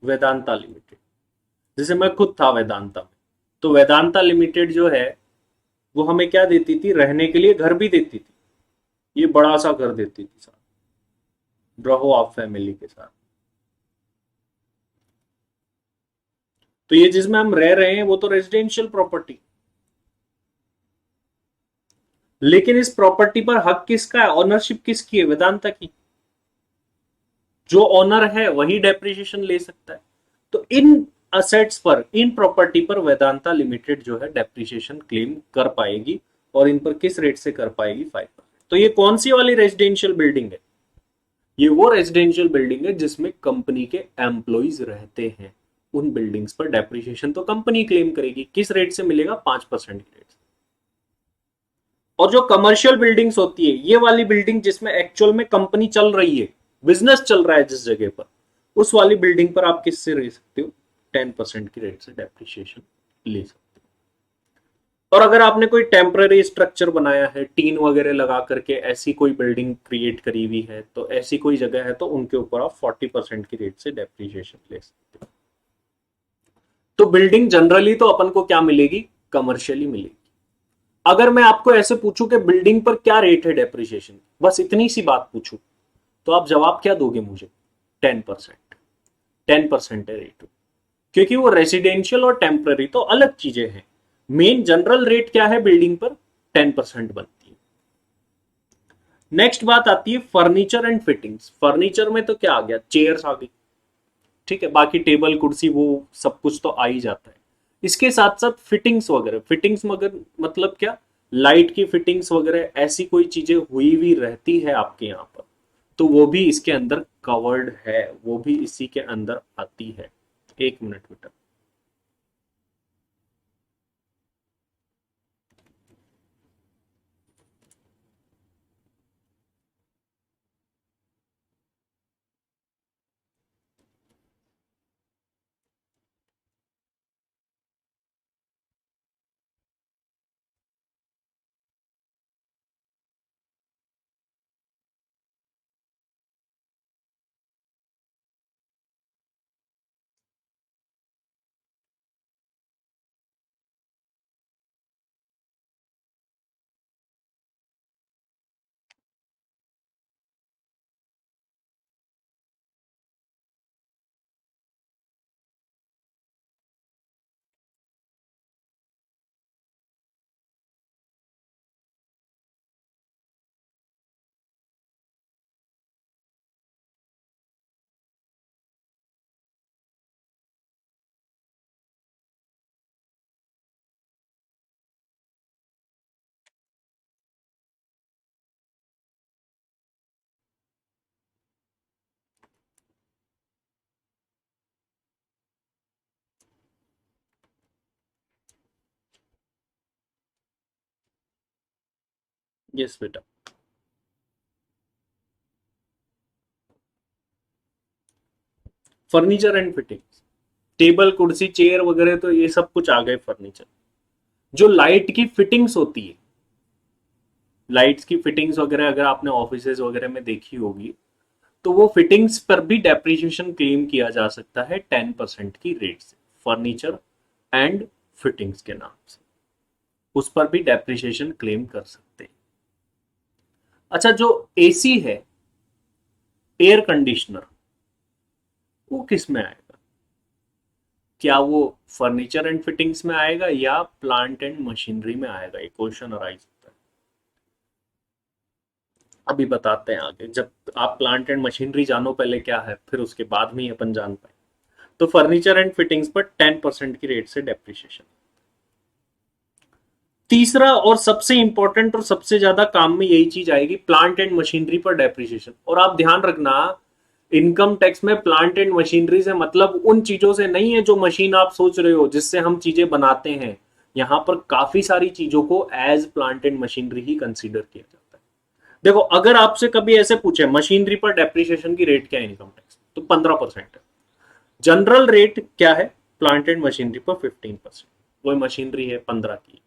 वेदांता लिमिटेड, जैसे मैं खुद था वेदांता में, तो वेदांता लिमिटेड जो है वो हमें क्या देती थी, रहने के लिए घर भी देती थी, ये बड़ा सा घर देती थी साथ, रहो आप फैमिली के साथ। तो ये जिसमें हम रह रहे हैं वो तो रेजिडेंशियल प्रॉपर्टी, लेकिन इस प्रॉपर्टी पर हक किसका है, ऑनरशिप किसकी है, वेदांता की। जो ओनर है वही डेप्रिसिएशन ले सकता है। तो इन असेट्स पर, इन प्रॉपर्टी पर वेदांता लिमिटेड जो है डेप्रिसिएशन क्लेम कर पाएगी, और इन पर किस रेट से कर पाएगी, 5%। तो ये कौन सी वाली रेजिडेंशियल बिल्डिंग है, ये वो रेजिडेंशियल बिल्डिंग है जिसमें कंपनी के एम्प्लॉइज रहते हैं। उन बिल्डिंग्स पर डेप्रिसिएशन तो कंपनी क्लेम करेगी, किस रेट से मिलेगा, 5% की रेट से। और जो कमर्शियल बिल्डिंग्स होती है, ये वाली बिल्डिंग जिसमें एक्चुअल में कंपनी चल रही है, बिजनेस चल रहा है जिस जगह पर, उस वाली बिल्डिंग पर आप किससे ले सकते हो, 10% की रेट से डेप्रिसिएशन ले सकते हो। और अगर आपने कोई टेम्पररी स्ट्रक्चर बनाया है, टीन वगैरह लगा करके ऐसी कोई बिल्डिंग क्रिएट करी हुई है, तो ऐसी कोई जगह है, तो उनके ऊपर आप 40% की रेट से डेप्रिसिएशन ले सकते हो। तो बिल्डिंग जनरली तो अपन को क्या मिलेगी, कमर्शियली मिलेगी। अगर मैं आपको ऐसे पूछूं कि बिल्डिंग पर क्या रेट है डेप्रिसिएशन, बस इतनी सी बात पूछूं, तो आप जवाब क्या दोगे मुझे, 10%। 10% है रेट, क्योंकि वो रेसिडेंशियल और टेम्पररी तो अलग चीजें हैं। मेन जनरल रेट क्या है बिल्डिंग पर, 10% बनती है। नेक्स्ट बात आती है फर्नीचर एंड फिटिंग्स। फर्नीचर में तो क्या आ गया, चेयर्स आ गई, ठीक है, बाकी टेबल कुर्सी वो सब कुछ तो आ ही जाता है। इसके साथ साथ फिटिंग्स वगैरह, फिटिंग्स मगर मतलब क्या, लाइट की फिटिंग्स वगैरह ऐसी कोई चीजें हुई भी रहती है आपके यहाँ पर, तो वो भी इसके अंदर कवर्ड है, वो भी इसी के अंदर आती है। एक मिनट बेटा। यस बेटा। फर्नीचर एंड फिटिंग, टेबल कुर्सी चेयर वगैरह तो ये सब कुछ आ गए फर्नीचर। जो लाइट की फिटिंग्स होती है, लाइट्स की फिटिंग्स वगैरह अगर आपने ऑफिसेज वगैरह में देखी होगी, तो वो फिटिंग्स पर भी डेप्रिसिएशन क्लेम किया जा सकता है 10% की रेट से, फर्नीचर एंड फिटिंग्स के नाम से, उस पर भी डेप्रिसिएशन क्लेम कर सकते हैं। अच्छा, जो एसी है, एयर कंडीशनर, वो किस में आएगा? क्या वो फर्नीचर एंड फिटिंग्स में आएगा या प्लांट एंड मशीनरी में आएगा? ये क्वेश्चन अराइज होता है। अभी बताते हैं आगे, जब आप प्लांट एंड मशीनरी जानो पहले क्या है, फिर उसके बाद में ही अपन जान पाए। तो फर्नीचर एंड फिटिंग्स पर 10% की रेट से डेप्रिसिएशन। तीसरा और सबसे इंपॉर्टेंट और सबसे ज्यादा काम में यही चीज आएगी, प्लांट एंड मशीनरी पर डेप्रिसिएशन। और आप ध्यान रखना, इनकम टैक्स में प्लांट एंड मशीनरी से मतलब उन चीजों से नहीं है जो मशीन आप सोच रहे हो जिससे हम चीजें बनाते हैं। यहां पर काफी सारी चीजों को एज प्लांट एंड मशीनरी ही कंसीडर किया जाता है। देखो, अगर आपसे कभी ऐसे पूछे मशीनरी पर डेप्रिसिएशन की रेट क्या है इनकम टैक्स, तो 15% है। जनरल रेट क्या है प्लांट एंड मशीनरी पर? 15%। वो मशीनरी है 15 की।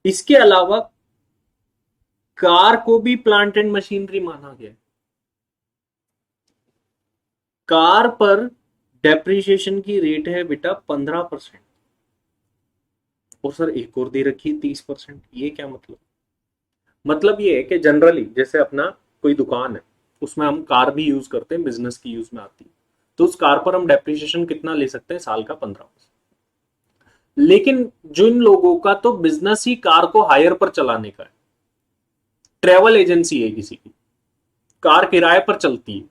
इसके अलावा कार को भी प्लांट एंड मशीनरी माना गया। कार पर डेप्रिसिएशन की रेट है बेटा 15%। और सर एक और दे रखी है 30%। ये क्या मतलब? मतलब ये है कि जनरली जैसे अपना कोई दुकान है, उसमें हम कार भी यूज करते हैं, बिजनेस की यूज में आती है, तो उस कार पर हम डेप्रिसिएशन कितना ले सकते हैं? साल का 15%। लेकिन जिन लोगों का तो बिजनेस ही कार को हायर पर चलाने का है, ट्रेवल एजेंसी है किसी की, कार किराए पर चलती है,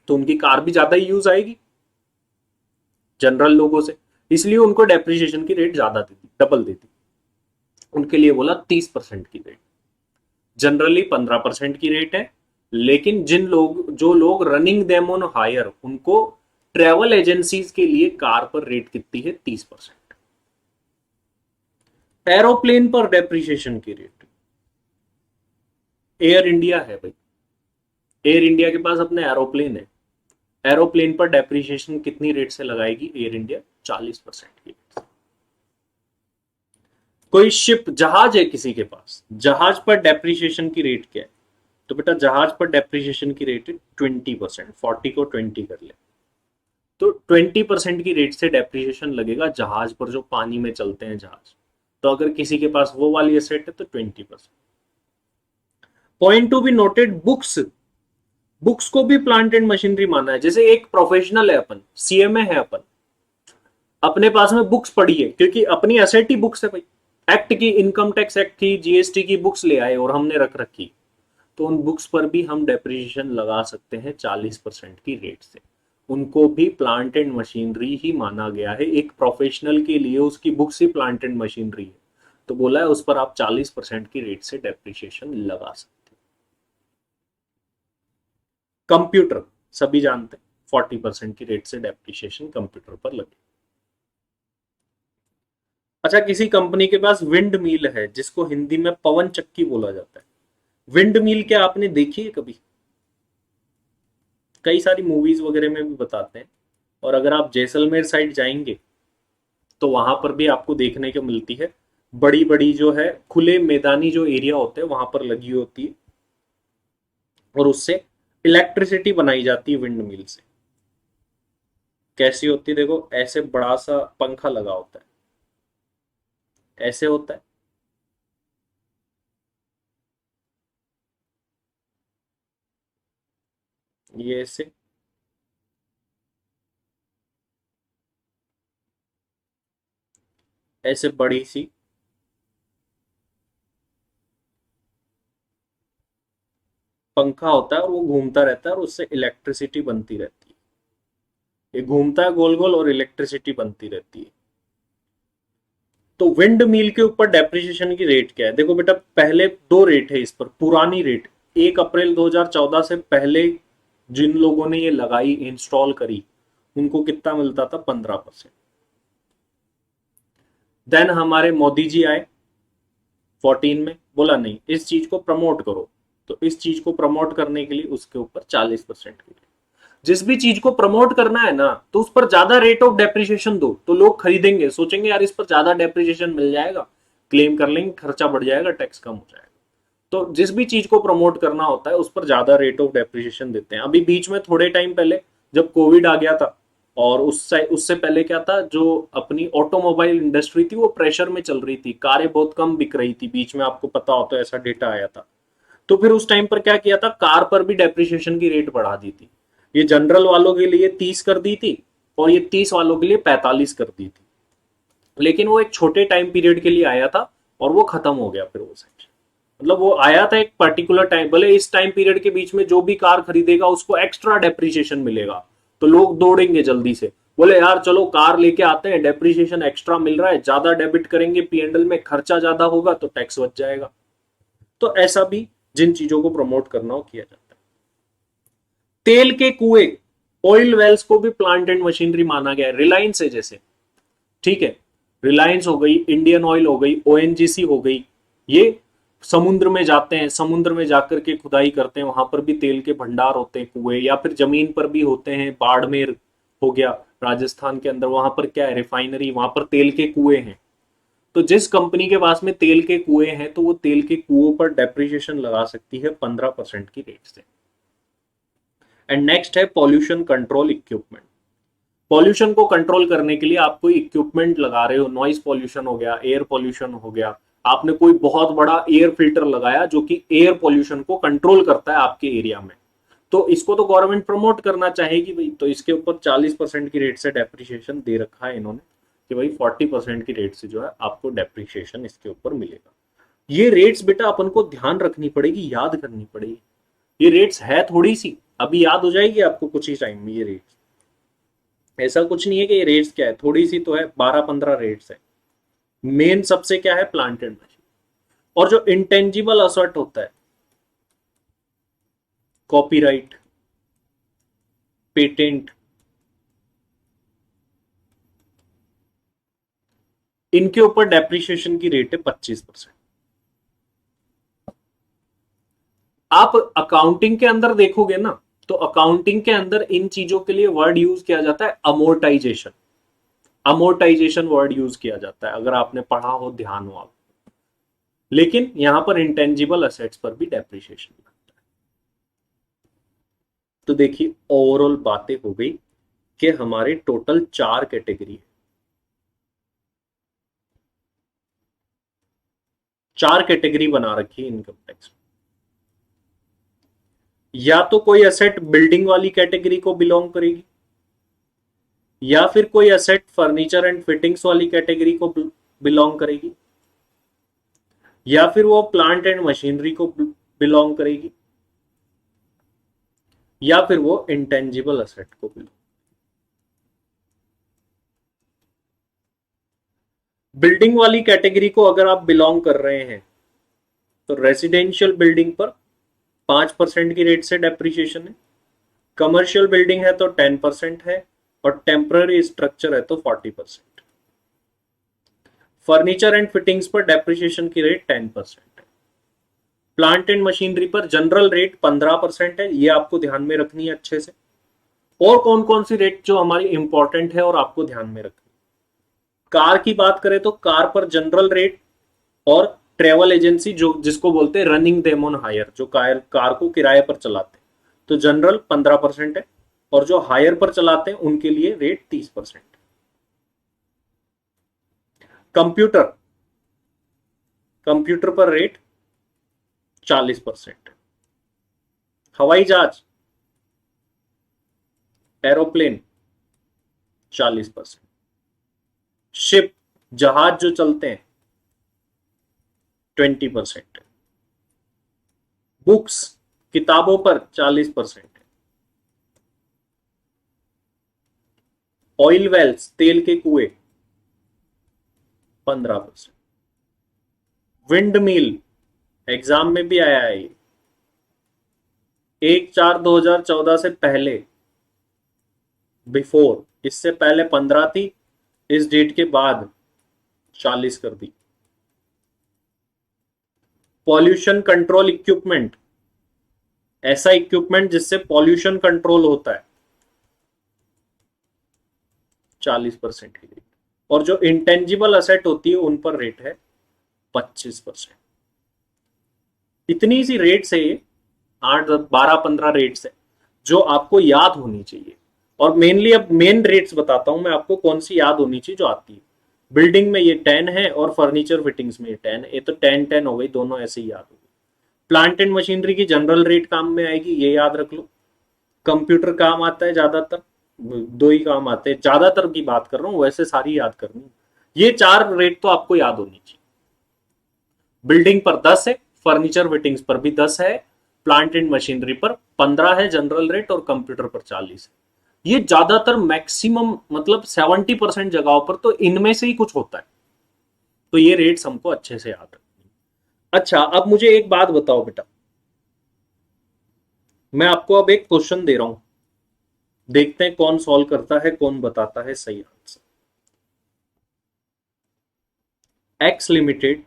तो उनकी कार भी ज्यादा ही यूज आएगी जनरल लोगों से, इसलिए उनको डेप्रिसिएशन की रेट ज्यादा देती, डबल देती। उनके लिए बोला 30% की रेट। जनरली 15% की रेट है, लेकिन जो लोग रनिंग देम ऑन हायर, उनको ट्रेवल एजेंसीज के लिए कार पर रेट कितनी है? 30%। एरोप्लेन पर डेप्रिसिएशन की रेट, एयर इंडिया है भाई, एयर इंडिया के पास अपने एरोप्लेन है, एरोप्लेन पर डेप्रिसिएशन कितनी रेट से लगाएगी एयर इंडिया? 40% की रेट। कोई शिप, जहाज है किसी के पास, जहाज पर डेप्रिसिएशन की रेट क्या है? तो बेटा जहाज पर डेप्रिसिएशन की रेट है 20%। 40 को 20 कर ले, तो 20% की रेट से डेप्रिसिएशन लगेगा जहाज पर, जो पानी में चलते हैं जहाज। तो अगर किसी के पास वो वाली एसेट है तो 20%। Point to be noted, books, books को भी प्लांट एंड मशीनरी माना है। जैसे एक प्रोफेशनल है, अपन सीएमए है, अपन अपने पास में बुक्स पड़ी है, क्योंकि अपनी एसेट ही बुक्स है भाई। एक्ट की, इनकम टैक्स एक्ट की, जीएसटी की बुक्स ले आए और हमने रख रखी, तो उन बुक्स पर भी हम डेप्रिसिएशन लगा सकते हैं 40% की रेट से। उनको भी प्लांट एंड मशीनरी ही माना गया है। एक प्रोफेशनल के लिए उसकी books he plant and machinery है, तो बोला है उस पर आप 40% की रेट से डेप्रिसिएशन लगा सकते हैं। कंप्यूटर सभी जानते हैं, 40% की रेट से डेप्रिसिएशन कंप्यूटर पर लगे। अच्छा, किसी कंपनी के पास विंड मिल है, जिसको हिंदी में पवन चक्की बोला जाता है। विंड मिल क्या आपने देखी है कभी? कई सारी मूवीज वगैरह में भी बताते हैं। और अगर आप जैसलमेर साइड जाएंगे तो वहां पर भी आपको देखने को मिलती है, बड़ी बड़ी जो है खुले मैदानी जो एरिया होते हैं वहां पर लगी होती है, और उससे इलेक्ट्रिसिटी बनाई जाती है विंड मिल से। कैसी होती है? देखो, ऐसे बड़ा सा पंखा लगा होता है, ऐसे होता है, ये ऐसे, ऐसे बड़ी सी पंखा होता है, और वो घूमता रहता है और उससे इलेक्ट्रिसिटी बनती रहती है। ये घूमता है गोल गोल और इलेक्ट्रिसिटी बनती रहती है। तो विंड मिल के ऊपर डेप्रिसिएशन की रेट क्या है? देखो बेटा, पहले दो रेट है इस पर, पुरानी रेट 1 अप्रैल 2014 से पहले जिन लोगों ने ये लगाई, इंस्टॉल करी, उनको कितना मिलता था? 15%। देन हमारे मोदी जी आए, 14 में बोला नहीं, इस चीज को प्रमोट करो, तो इस चीज को प्रमोट करने के लिए उसके ऊपर 40% की। जिस भी चीज को प्रमोट करना है ना, तो उस पर ज्यादा रेट ऑफ डेप्रिसिएशन दो, तो लोग खरीदेंगे, सोचेंगे यार इस पर ज्यादा डेप्रिसिएशन मिल जाएगा, क्लेम कर लेंगे, खर्चा बढ़ जाएगा, टैक्स कम हो जाएगा। तो जिस भी चीज को प्रमोट करना होता है उस पर ज्यादा रेट ऑफ डेप्रिसिएशन देते हैं। अभी बीच में थोड़े टाइम पहले जब कोविड आ गया था, और उससे उससे पहले क्या था, जो अपनी ऑटोमोबाइल इंडस्ट्री थी वो प्रेशर में चल रही थी, कारें बहुत कम बिक रही थी, बीच में आपको पता हो तो ऐसा डेटा आया था। तो फिर उस टाइम पर क्या किया था, कार पर भी डेप्रिसिएशन की रेट बढ़ा दी थी। ये जनरल वालों के लिए 30 कर दी थी, और ये 30 वालों के लिए 45 कर दी थी। लेकिन वो एक छोटे टाइम पीरियड के लिए आया था, और वो खत्म हो गया फिर वो सेक्शन। मतलब वो आया था एक पर्टिकुलर टाइम, भले इस टाइम पीरियड के बीच में जो भी कार खरीदेगा उसको एक्स्ट्रा डेप्रिसिएशन मिलेगा, तो लोग दौड़ेंगे जल्दी से, बोले यार चलो कार लेके आते हैं, डेप्रिसिएशन एक्स्ट्रा मिल रहा है, ज्यादा डेबिट करेंगे पीएनएल में, खर्चा ज्यादा होगा तो टैक्स बच जाएगा। तो ऐसा भी जिन चीजों को प्रमोट करना हो किया जाता है। तेल के कुएं, ऑयल वेल्स को भी प्लांट एंड मशीनरी माना गया है। रिलायंस है जैसे, ठीक है, रिलायंस हो गई, इंडियन ऑयल हो गई, ओएनजीसी हो गई, ये समुद्र में जाते हैं, समुद्र में जाकर के खुदाई करते हैं, वहां पर भी तेल के भंडार होते हैं, कुएं, या फिर जमीन पर भी होते हैं। बाड़मेर हो गया राजस्थान के अंदर, वहां पर क्या है, रिफाइनरी, वहां पर तेल के कुएं हैं। तो जिस कंपनी के पास में तेल के कुएं हैं, तो वो तेल के कुओं पर डेप्रिसिएशन लगा सकती है 15% की रेट से। एंड नेक्स्ट है पॉल्यूशन कंट्रोल इक्विपमेंट। पॉल्यूशन को कंट्रोल करने के लिए आप कोई इक्विपमेंट लगा रहे हो, नॉइज पॉल्यूशन हो गया, एयर पॉल्यूशन हो गया, आपने कोई बहुत बड़ा एयर फिल्टर लगाया जो कि एयर पॉल्यूशन को कंट्रोल करता है आपके एरिया में, तो इसको तो गवर्नमेंट प्रमोट करना चाहेगी भाई, तो इसके ऊपर 40% की रेट से डेप्रिसिएशन दे रखा है इन्होंने, कि भाई 40% की रेट से जो है आपको डेप्रिसिएशन इसके ऊपर मिलेगा। ये रेट्स बेटा अपन को ध्यान रखनी पड़ेगी, याद करनी पड़ेगी। ये रेट्स है थोड़ी सी, अभी याद हो जाएगी आपको कुछ ही टाइम में ये रेट्स। ऐसा कुछ नहीं है कि ये रेट्स क्या है, थोड़ी सी तो है, 12-15 रेट्स है। मेन सबसे क्या है, प्लांट एंड मशीन। और जो इंटेंजिबल असर्ट होता है, कॉपीराइट, पेटेंट, इनके ऊपर डेप्रिसिएशन की रेट है 25%। आप अकाउंटिंग के अंदर देखोगे ना, तो अकाउंटिंग के अंदर इन चीजों के लिए वर्ड यूज किया जाता है अमोर्टाइजेशन। अमोर्टाइजेशन वर्ड यूज किया जाता है, अगर आपने पढ़ा हो, ध्यान हो आप। लेकिन यहां पर इंटेंजिबल असेट्स पर भी डेप्रिसिएशन लगता है। तो देखिए ओवरऑल बातें हो गई कि हमारे टोटल 4 कैटेगरी है, 4 कैटेगरी बना रखी है इनकम टैक्स। या तो कोई असेट बिल्डिंग वाली कैटेगरी को बिलोंग करेगी, या फिर कोई असेट फर्नीचर एंड फिटिंग्स वाली कैटेगरी को बिलोंग करेगी, या फिर वो प्लांट एंड मशीनरी को बिलोंग करेगी, या फिर वो इंटेंजिबल असेट को बिलोंग। बिल्डिंग वाली कैटेगरी को अगर आप बिलोंग कर रहे हैं, तो रेसिडेंशियल बिल्डिंग पर 5% की रेट से डेप्रिसिएशन है, कमर्शियल बिल्डिंग है तो 10% है, और टेम्पररी स्ट्रक्चर है तो 40%। फर्नीचर एंड फिटिंग्स पर डेप्रिसिएशन की रेट 10% है। प्लांट एंड मशीनरी पर जनरल रेट 15% है, ये आपको ध्यान में रखनी है अच्छे से। और कौन कौन सी रेट जो हमारी इंपॉर्टेंट है और आपको ध्यान में रखनी, कार की बात करें तो कार पर जनरल रेट, और ट्रेवल एजेंसी जो जिसको बोलते हैं रनिंग देम ऑन हायर, जो कार को किराए पर चलाते हैं, तो जनरल 15% है, और जो हायर पर चलाते हैं उनके लिए रेट 30%। कंप्यूटर, कंप्यूटर पर रेट 40%। हवाई जहाज, एरोप्लेन 40%। शिप, जहाज जो चलते हैं 20%। बुक्स, किताबों पर 40%। ऑयल वेल्स, तेल के कुएं 15%। विंड मिल, एग्जाम में भी आया है, 1/4/2014 से पहले, बिफोर, इससे पहले 15 थी, इस डेट के बाद 40 कर दी। पॉल्यूशन कंट्रोल इक्विपमेंट, ऐसा इक्विपमेंट जिससे पॉल्यूशन कंट्रोल होता है, 40% की रेट। और जो इंटेंजिबल असेट होती है उन पर रेट है 25%। इतनी सी रेट से 8 12 15 रेट्स है जो आपको याद होनी चाहिए। और मेनली अब मेन रेट्स बताता हूं मैं आपको, कौन सी याद होनी चाहिए जो आती है। बिल्डिंग में ये 10 है और फर्नीचर फिटिंग्स में ये 10 है, ये तो 10 हो गई, दोनों ऐसे ही याद हो गई। प्लांट एंड मशीनरी की जनरल रेट काम में आएगी, ये याद रख लो। कंप्यूटर काम आता है ज्यादातर, दो ही काम आते हैं, ज्यादातर की बात कर रहा हूं, वैसे सारी याद करनी। ये 4 रेट तो आपको याद होनी चाहिए। बिल्डिंग पर 10 है, फर्नीचर फिटिंग्स पर भी 10 है, प्लांट एंड मशीनरी पर 15 है जनरल रेट, और कंप्यूटर पर 40 है। ये ज्यादातर मैक्सिमम मतलब 70% जगहों पर तो इनमें से ही कुछ होता है। तो ये रेट्स हमको अच्छे से याद रखनी। अच्छा, अब मुझे एक बात बताओ बेटा, मैं आपको अब एक क्वेश्चन दे रहा हूं, देखते हैं कौन सॉल्व करता है, कौन बताता है सही answer. X limited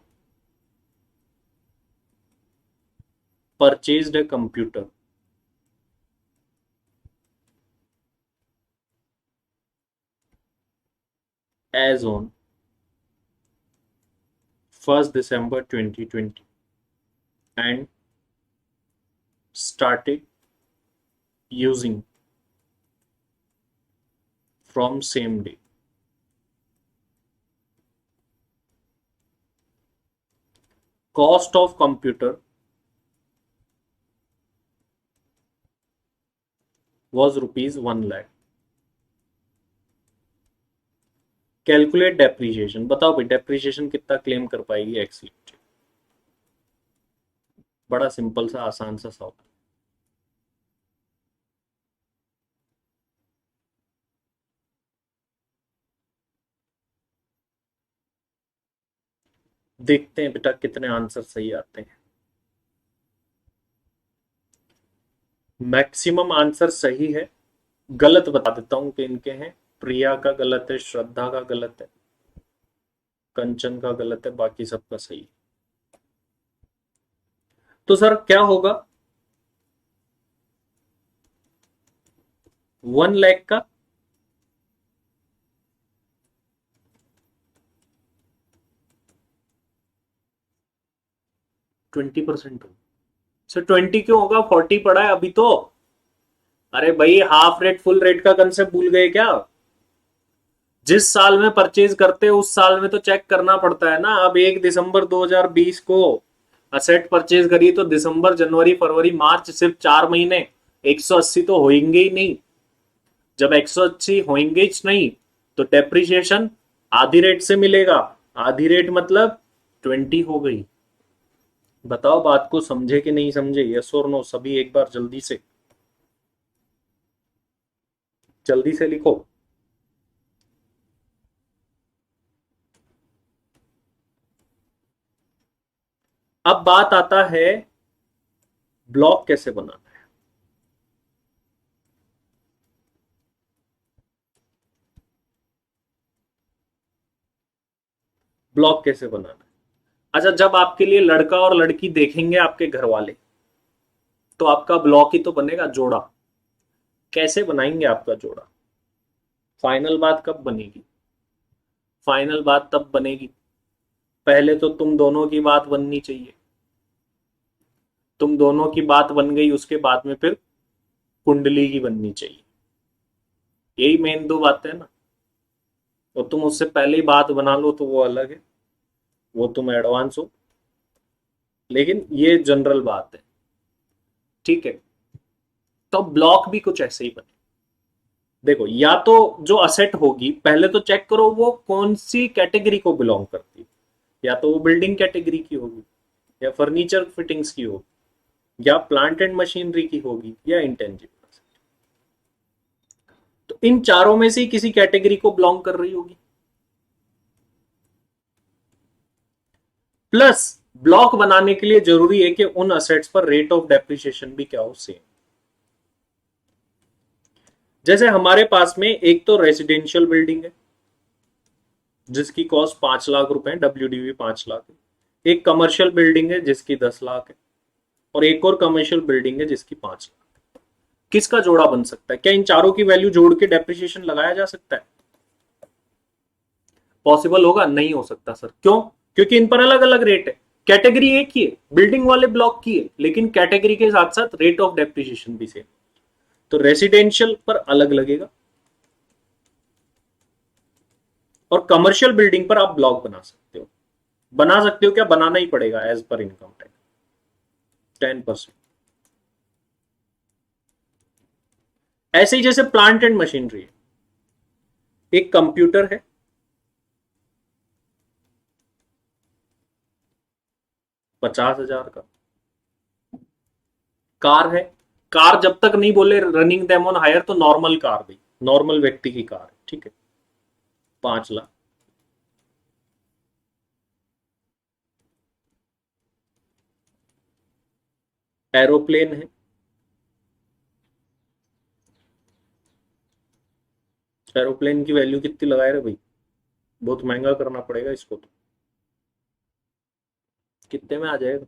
purchased a computer as on 1st December 2020 and started using from same day. Cost of computer was rupees 1 lakh. Calculate depreciation, बताओ भाई डेप्रीशिएशन कितना क्लेम कर पाएगी एक्स लिमिटेड। बड़ा सिंपल सा आसान सा सवाल। देखते हैं बेटा कितने आंसर सही आते हैं। मैक्सिमम आंसर सही है, गलत बता देता हूं कि इनके हैं। प्रिया का गलत है, श्रद्धा का गलत है, कंचन का गलत है, बाकी सबका सही है। तो सर क्या होगा 1 लाख का? ट्वेंटी परसेंट हो सर। 20 क्यों होगा, 40 पड़ा है अभी तो। अरे भाई हाफ रेट फुल रेट का कंसेप्ट भूल गए क्या? जिस साल में परचेज करते हैं उस साल में तो चेक करना पड़ता है ना। अब 1 दिसंबर 2020 को असेट परचेज करिए तो दिसंबर जनवरी फरवरी मार्च सिर्फ 4 महीने, 180 तो होंगे ही नहीं। जब 180 होंगे ही नहीं तो डेप्रिसिएशन आधी रेट से मिलेगा। आधी रेट मतलब 20 हो गई। बताओ बात को समझे कि नहीं समझे, यस और नो सभी एक बार जल्दी से, जल्दी से लिखो। अब बात आता है ब्लॉक कैसे बनाना है। ब्लॉक कैसे बनाना है? अच्छा, जब आपके लिए लड़का और लड़की देखेंगे आपके घर वाले तो आपका ब्लॉक ही तो बनेगा, जोड़ा। कैसे बनाएंगे आपका जोड़ा? फाइनल बात कब बनेगी? फाइनल बात तब बनेगी, पहले तो तुम दोनों की बात बननी चाहिए। तुम दोनों की बात बन गई, उसके बाद में फिर कुंडली की बननी चाहिए। यही मेन दो बातें है ना। और तुम उससे पहले ही बात बना लो तो वो अलग है, वो तुम एडवांस हो, लेकिन ये जनरल बात है, ठीक है। तो ब्लॉक भी कुछ ऐसे ही बने। देखो, या तो जो असेट होगी पहले तो चेक करो वो कौन सी कैटेगरी को बिलोंग करती है। या तो वो बिल्डिंग कैटेगरी की होगी, या फर्नीचर फिटिंग्स की होगी, या प्लांट एंड मशीनरी की होगी, या इंटेंजिबल। तो इन चारों में से किसी कैटेगरी को बिलोंग कर रही होगी। प्लस ब्लॉक बनाने के लिए जरूरी है कि उन असेट्स पर रेट ऑफ डेप्रिसिएशन भी क्या हो, सेम। जैसे हमारे पास में एक तो रेसिडेंशियल बिल्डिंग है जिसकी कॉस्ट 5 लाख रुपए है, WDV 5 लाख है। एक कमर्शियल बिल्डिंग है जिसकी 10 लाख है, और एक और कमर्शियल बिल्डिंग है जिसकी 5 लाख। किसका जोड़ा बन सकता है? क्या इन चारों की वैल्यू जोड़ के डेप्रिसिएशन लगाया जा सकता है? पॉसिबल होगा? नहीं हो सकता सर। क्यों? क्योंकि इन पर अलग अलग रेट है। कैटेगरी एक ही है, बिल्डिंग वाले ब्लॉक की है, लेकिन कैटेगरी के साथ साथ रेट ऑफ डेप्रिसिएशन भी सेम। तो रेसिडेंशियल पर अलग लगेगा, और कमर्शियल बिल्डिंग पर आप ब्लॉक बना सकते हो। बना सकते हो क्या? बनाना ही पड़ेगा एज पर इनकम टैक्स 10%। ऐसे ही जैसे प्लांट एंड मशीनरी है, एक कंप्यूटर है 50,000 का, कार है, कार जब तक नहीं बोले रनिंग देम ऑन हायर तो नॉर्मल कार भी, नॉर्मल व्यक्ति की कार है, ठीक है, 5 लाख। एरोप्लेन है, एरोप्लेन की वैल्यू कितनी लगाए रहे भाई? बहुत महंगा करना पड़ेगा इसको तो। कितने में आ जाएगा?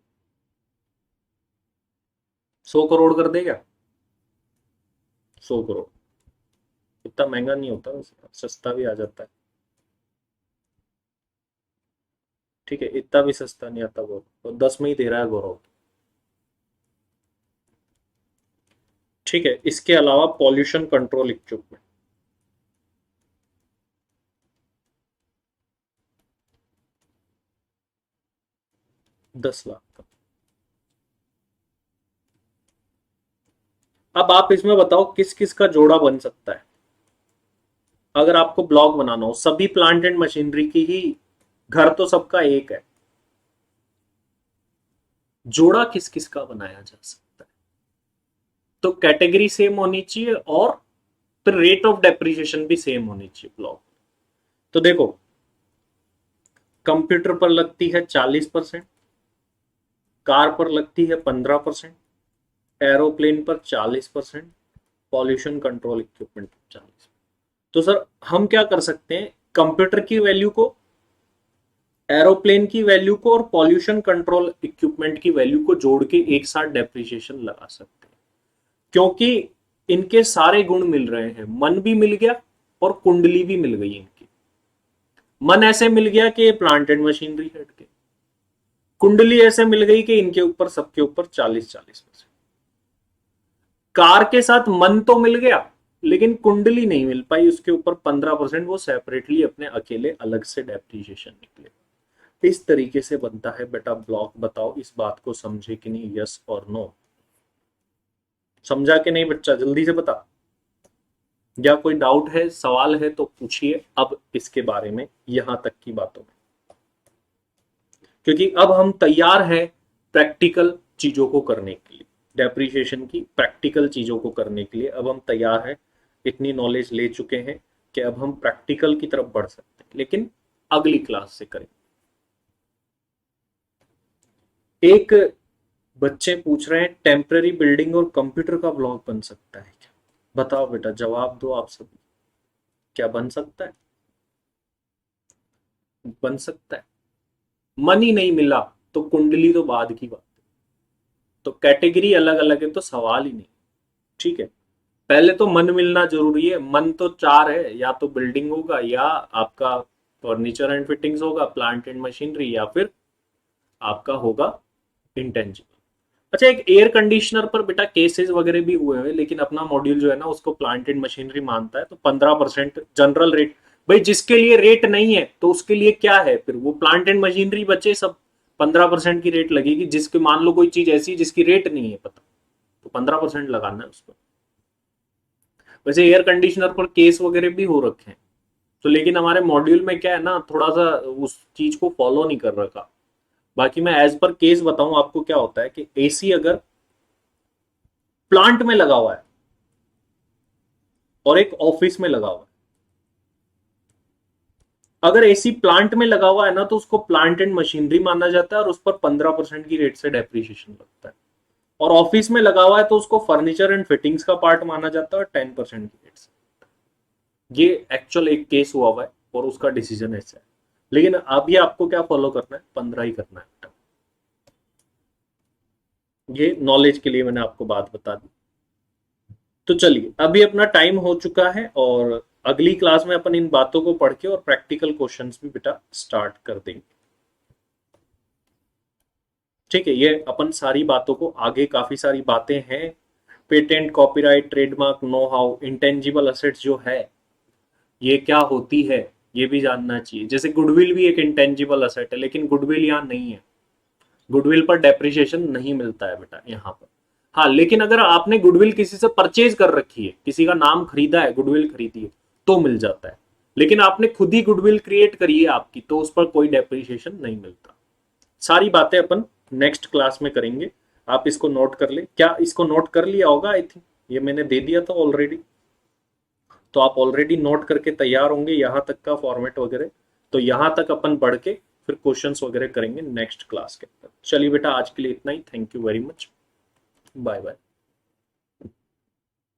100 करोड़ कर देगा? 100 करोड़ इतना महंगा नहीं होता वैसे, सस्ता भी आ जाता है। ठीक है, इतना भी सस्ता नहीं आता गौरव, तो 10 में ही दे रहा है गौरव। ठीक है, इसके अलावा पॉल्यूशन कंट्रोल इक्विपमेंट, 10 लाख का। अब आप इसमें बताओ किस किस का जोड़ा बन सकता है? अगर आपको ब्लॉक बनाना हो सभी प्लांट एंड मशीनरी की ही, घर तो सबका एक है, जोड़ा किस किस का बनाया जा सकता है? तो कैटेगरी सेम होनी चाहिए, और फिर रेट ऑफ डेप्रिसिएशन भी सेम होनी चाहिए ब्लॉक। तो देखो, कंप्यूटर पर लगती है 40%, कार पर लगती है 15%, एरोप्लेन पर 40%, पॉल्यूशन कंट्रोल इक्विपमेंट पर 40%। तो सर हम क्या कर सकते हैं, कंप्यूटर की वैल्यू को, एरोप्लेन की वैल्यू को और पॉल्यूशन कंट्रोल इक्विपमेंट की वैल्यू को जोड़ के एक साथ डेप्रिसिएशन लगा सकते हैं, क्योंकि इनके सारे गुण मिल रहे हैं। मन भी मिल गया और कुंडली भी मिल गई इनकी। मन ऐसे मिल गया कि ये प्लांट एंड मशीनरी हट के, कुंडली ऐसे मिल गई कि इनके ऊपर सबके ऊपर 40-40%। कार के साथ मन तो मिल गया, लेकिन कुंडली नहीं मिल पाई, उसके ऊपर 15%, वो सेपरेटली अपने अकेले अलग से डेप्रिसिएशन निकले। इस तरीके से बनता है बेटा ब्लॉक। बताओ इस बात को समझे कि नहीं? यस और नो? समझा कि नहीं बच्चा? जल्दी से बता। या कोई डाउट है, सवाल है तो पूछिए अब इसके बारे में, यहां तक की बातों में, क्योंकि अब हम तैयार हैं प्रैक्टिकल चीजों को करने के लिए, डेप्रिसिएशन की प्रैक्टिकल चीजों को करने के लिए अब हम तैयार हैं। इतनी नॉलेज ले चुके हैं कि अब हम प्रैक्टिकल की तरफ बढ़ सकते हैं, लेकिन अगली क्लास से करें। एक बच्चे पूछ रहे हैं टेम्पररी बिल्डिंग और कंप्यूटर का ब्लॉक बन सकता है क्या? बताओ बेटा, जवाब दो आप सभी। क्या बन सकता है? बन सकता है। मन ही नहीं मिला तो कुंडली तो बाद की बात। तो कैटेगरी अलग अलग है तो सवाल ही नहीं। ठीक है, पहले तो मन मिलना जरूरी है। मन तो चार है, या तो बिल्डिंग होगा, या आपका फर्नीचर एंड फिटिंग्स होगा, प्लांट एंड मशीनरी, या फिर आपका होगा इंटेंजिबल। अच्छा, एक एयर कंडीशनर पर बेटा केसेस वगैरह भी हुए हैं, लेकिन अपना मॉड्यूल जो है ना उसको प्लांट एंड मशीनरी मानता है, तो 15% जनरल रेट। भाई जिसके लिए रेट नहीं है तो उसके लिए क्या है फिर? वो प्लांट एंड मशीनरी बचे सब, 15% की रेट लगेगी। जिसके मान लो कोई चीज ऐसी जिसकी रेट नहीं है पता, तो 15% लगाना है उसको। वैसे एयर कंडीशनर पर केस वगैरह भी हो रखे हैं, तो लेकिन हमारे मॉड्यूल में क्या है ना, थोड़ा सा उस चीज को फॉलो नहीं कर रखा। बाकी मैं एज पर केस बताऊं आपको, क्या होता है कि एसी अगर प्लांट में लगा हुआ है और एक ऑफिस में लगा हुआ है, अगर एसी प्लांट में लगा हुआ है ना तो उसको प्लांट एंड मशीनरी माना जाता है और उस पर 15% की रेट से डेप्रिसिएशन लगता है। और ऑफिस में लगा हुआ है तो उसको फर्नीचर एंड फिटिंग्स का पार्ट माना जाता है और 10% की रेट से। ये एक्चुअल एक केस हुआ हुआ है और उसका डिसीजन ऐसा है। लेकिन अभी आपको क्या फॉलो करना है, 15 ही करना है। ये नॉलेज के लिए मैंने आपको बात बता दी। तो चलिए, अभी अपना टाइम हो चुका है और अगली क्लास में अपन इन बातों को पढ़ के और प्रैक्टिकल क्वेश्चंस भी बेटा स्टार्ट कर देंगे। ठीक है, ये अपन सारी बातों को आगे, काफी सारी बातें हैं, patent, copyright, trademark, know how, intangible assets जो है ये क्या होती है, ये भी जानना चाहिए। जैसे गुडविल भी एक इंटेंजिबल असेट है, लेकिन गुडविल यहाँ नहीं है, गुडविल पर डेप्रिसिएशन नहीं मिलता है बेटा यहाँ पर। हाँ, लेकिन अगर आपने गुडविल किसी से परचेज कर रखी है, किसी का नाम खरीदा है, गुडविल खरीदी है, तो मिल जाता है। लेकिन आपने खुद ही गुडविल क्रिएट करी है आपकी, तो उस पर कोई डेप्रिसिएशन नहीं मिलता। सारी बातें अपन नेक्स्ट क्लास में करेंगे। आप इसको नोट कर ले, क्या इसको नोट कर लिया होगा? आई थिंक ये मैंने दे दिया था ऑलरेडी, तो आप ऑलरेडी नोट करके तैयार होंगे यहाँ तक का फॉर्मेट वगैरह। तो यहाँ तक अपन बढ़ के फिर क्वेश्चंस वगैरह करेंगे नेक्स्ट क्लास के अंदर। चलिए बेटा, आज के लिए इतना ही। Thank you very much, bye bye.